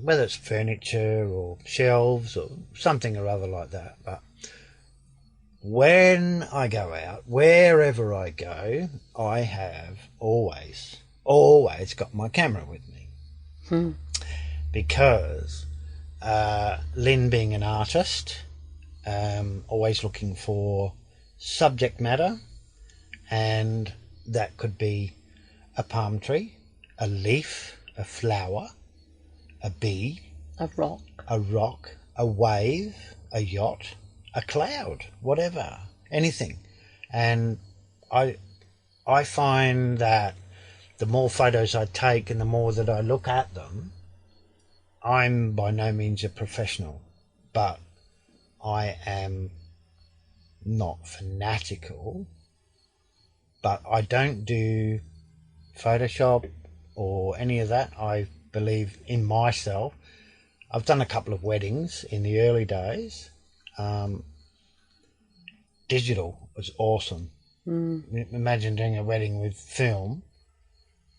it's furniture or shelves or something or other like that. But when I go out, wherever I go, I have always got my camera with me. Because... Lynn being an artist, always looking for subject matter, and that could be a palm tree, a leaf, a flower, a bee, a rock, a wave, a yacht, a cloud, whatever, anything. And I find that the more photos I take and the more that I look at them, I'm by no means a professional, but I am not fanatical, but I don't do Photoshop or any of that. I believe in myself. I've done a couple of weddings in the early days. Digital was awesome. Imagine doing a wedding with film.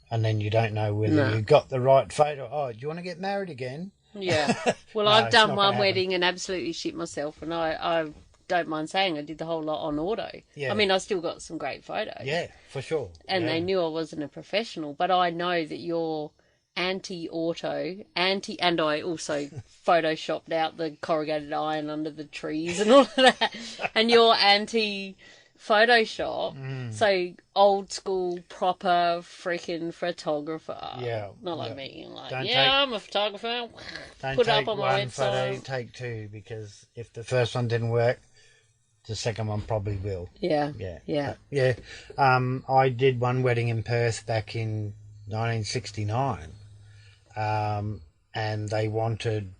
And then you don't know whether you got the right photo. Oh, do you want to get married again? Yeah. Well, I've done one wedding and absolutely shit myself. And I don't mind saying I did the whole lot on auto. Yeah. I mean, I still got some great photos. Yeah, for sure. And they knew I wasn't a professional. But I know that you're anti-auto, and I also photoshopped out the corrugated iron under the trees and all of that. And you're Photoshop, so old school, proper freaking photographer. Yeah, not like me. Like, I'm a photographer. Don't put it up on my website. Photo, take 2, because if the first one didn't work, the second one probably will. Yeah. I did one wedding in Perth back in 1969, and they wanted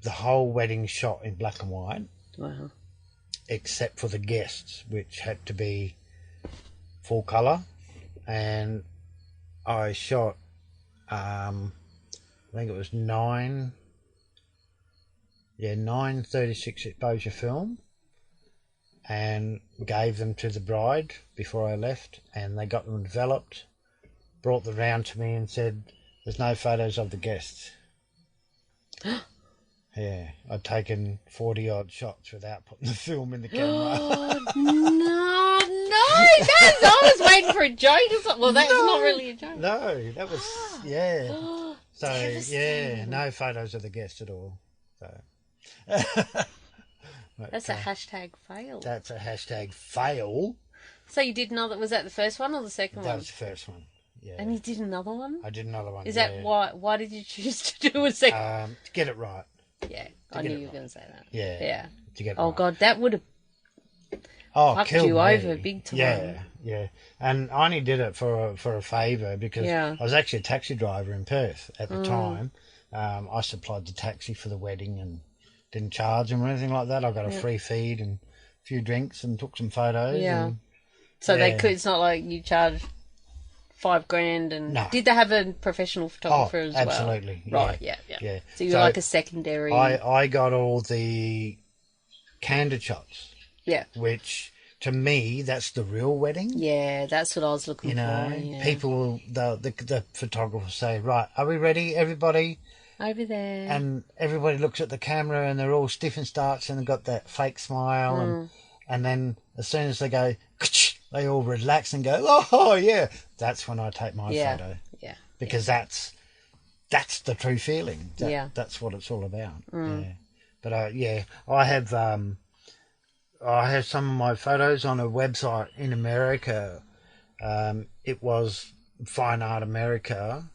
the whole wedding shot in black and white. Wow. Except for the guests, which had to be full colour. And I shot, I think it was 9 36 exposure film, and gave them to the bride before I left, and they got them developed, brought them round to me and said, there's no photos of the guests. Yeah, I'd taken 40-odd shots without putting the film in the camera. Oh, no, I was waiting for a joke or something. Well, that's not really a joke. No, that was, So, no photos of the guests at all. So. That's a hashtag fail. That's a hashtag fail. So you did another, was that the first one or the second one? That was the first one, yeah. And you did another one? I did another one, Is that why did you choose to do a second? To get it right. Yeah, I knew you were going to say that. Yeah. To get it right. God, that would have fucked killed you me. over big time. Yeah. And I only did it for a favour because I was actually a taxi driver in Perth at the time. I supplied the taxi for the wedding and didn't charge them or anything like that. I got a free feed and a few drinks and took some photos. Yeah. So they could. It's not like you charged $5,000 and did they have a professional photographer as well? Absolutely. Right. Yeah. So you're like a secondary. I got all the candid shots. Yeah. Which to me that's the real wedding. Yeah, that's what I was looking for. Yeah. People, the photographer will say, right, are we ready, everybody? Over there. And everybody looks at the camera and they're all stiff and starch and they've got that fake smile and then as soon as they go, they all relax and go, oh yeah, that's when I take my photo. Yeah. Because that's the true feeling. That's what it's all about. Yeah. But I have some of my photos on a website in America. It was Fine Art America,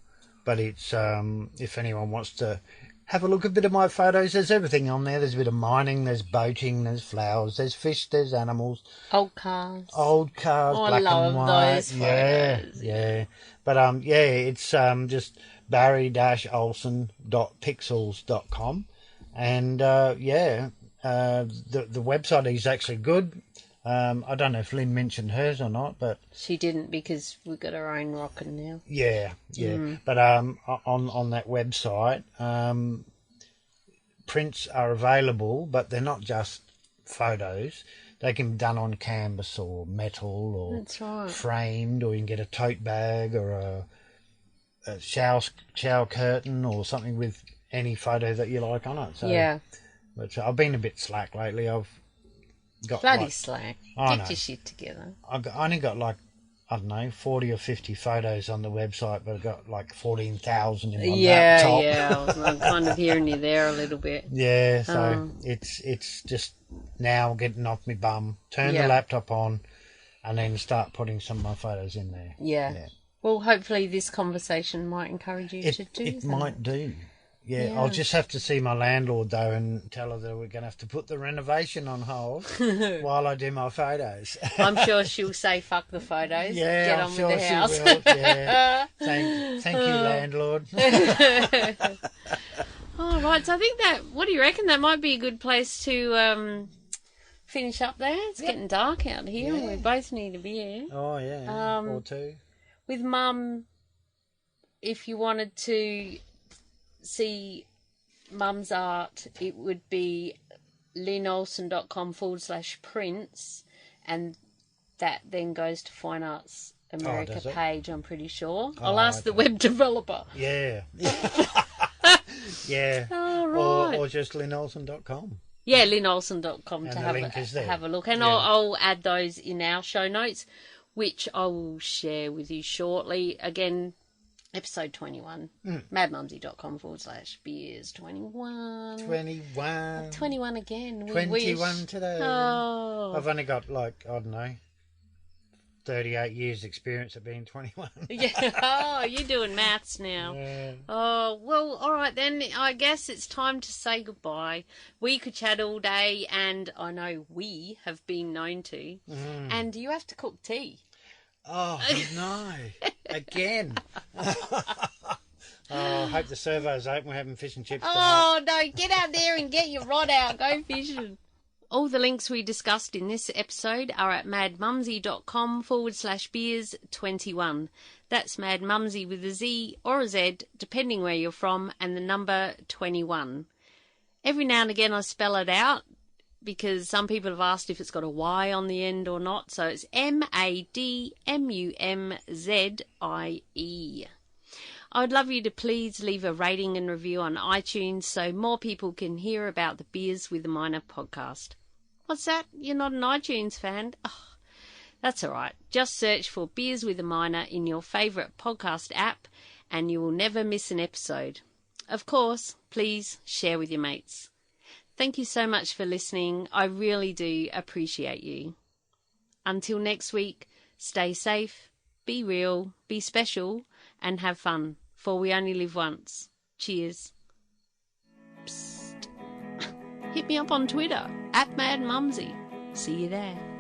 but it's if anyone wants to have a look at a bit of my photos, there's everything on there. There's a bit of mining, there's boating, there's flowers, there's fish, there's animals. Old cars, black and white. Those photos. Yeah. But it's just barry-olsen.pixels.com. And the website is actually good. I don't know if Lynn mentioned hers or not, but she didn't because we've got our own rockin' now. Yeah. But on that website, prints are available, but they're not just photos. They can be done on canvas or metal or framed, or you can get a tote bag or a shower curtain or something with any photo that you like on it. So, but I've been a bit slack lately. I've got bloody slack. Get your shit together. I only got 40 or 50 photos on the website, but I've got 14,000 in my laptop. Yeah. I'm kind of hearing you there a little bit. Yeah, so it's just now getting off my bum, turn the laptop on, and then start putting some of my photos in there. Yeah. Well, hopefully this conversation might encourage you to do that. It might do. Yeah, I'll just have to see my landlord, though, and tell her that we're going to have to put the renovation on hold while I do my photos. I'm sure she'll say, fuck the photos. Yeah, get I'm on sure with the house. She will. Yeah. Thank you, landlord. All right, so I think what do you reckon? That might be a good place to finish up there. It's getting dark out here and we both need a beer. Oh, yeah, or two. With Mum, if you wanted to see Mum's art, it would be linolsen.com/prints, and that then goes to Fine Arts America page, I'm pretty sure. I'll ask the web developer. Yeah. Yeah. Oh, right. Or just linolsen.com. Yeah, linolsen.com to have a look. And I'll add those in our show notes, which I will share with you shortly. Again, episode 21, madmumzie.com/beers21. 21 again. 21 today. Oh. I've only got I don't know, 38 years experience at being 21. Yeah. Oh, you're doing maths now. Yeah. Oh, well, all right then. I guess it's time to say goodbye. We could chat all day, and I know we have been known to. And you have to cook tea. Oh, no. Again. I hope the servo's open. We're having fish and chips tonight. Oh, no. Get out there and get your rod out. Go fishing. All the links we discussed in this episode are at madmumzie.com/beers21. That's Mad Mumzie with a Z or a Z, depending where you're from, and the number 21. Every now and again I spell it out because some people have asked if it's got a Y on the end or not, so it's MADMUMZIE. I would love you to please leave a rating and review on iTunes so more people can hear about the Beers with a Minor podcast. What's that? You're not an iTunes fan? Oh, that's all right. Just search for Beers with a Minor in your favourite podcast app and you will never miss an episode. Of course, please share with your mates. Thank you so much for listening. I really do appreciate you. Until next week, stay safe, be real, be special, and have fun, for we only live once. Cheers. Psst. Hit me up on Twitter, @MadMumzie. See you there.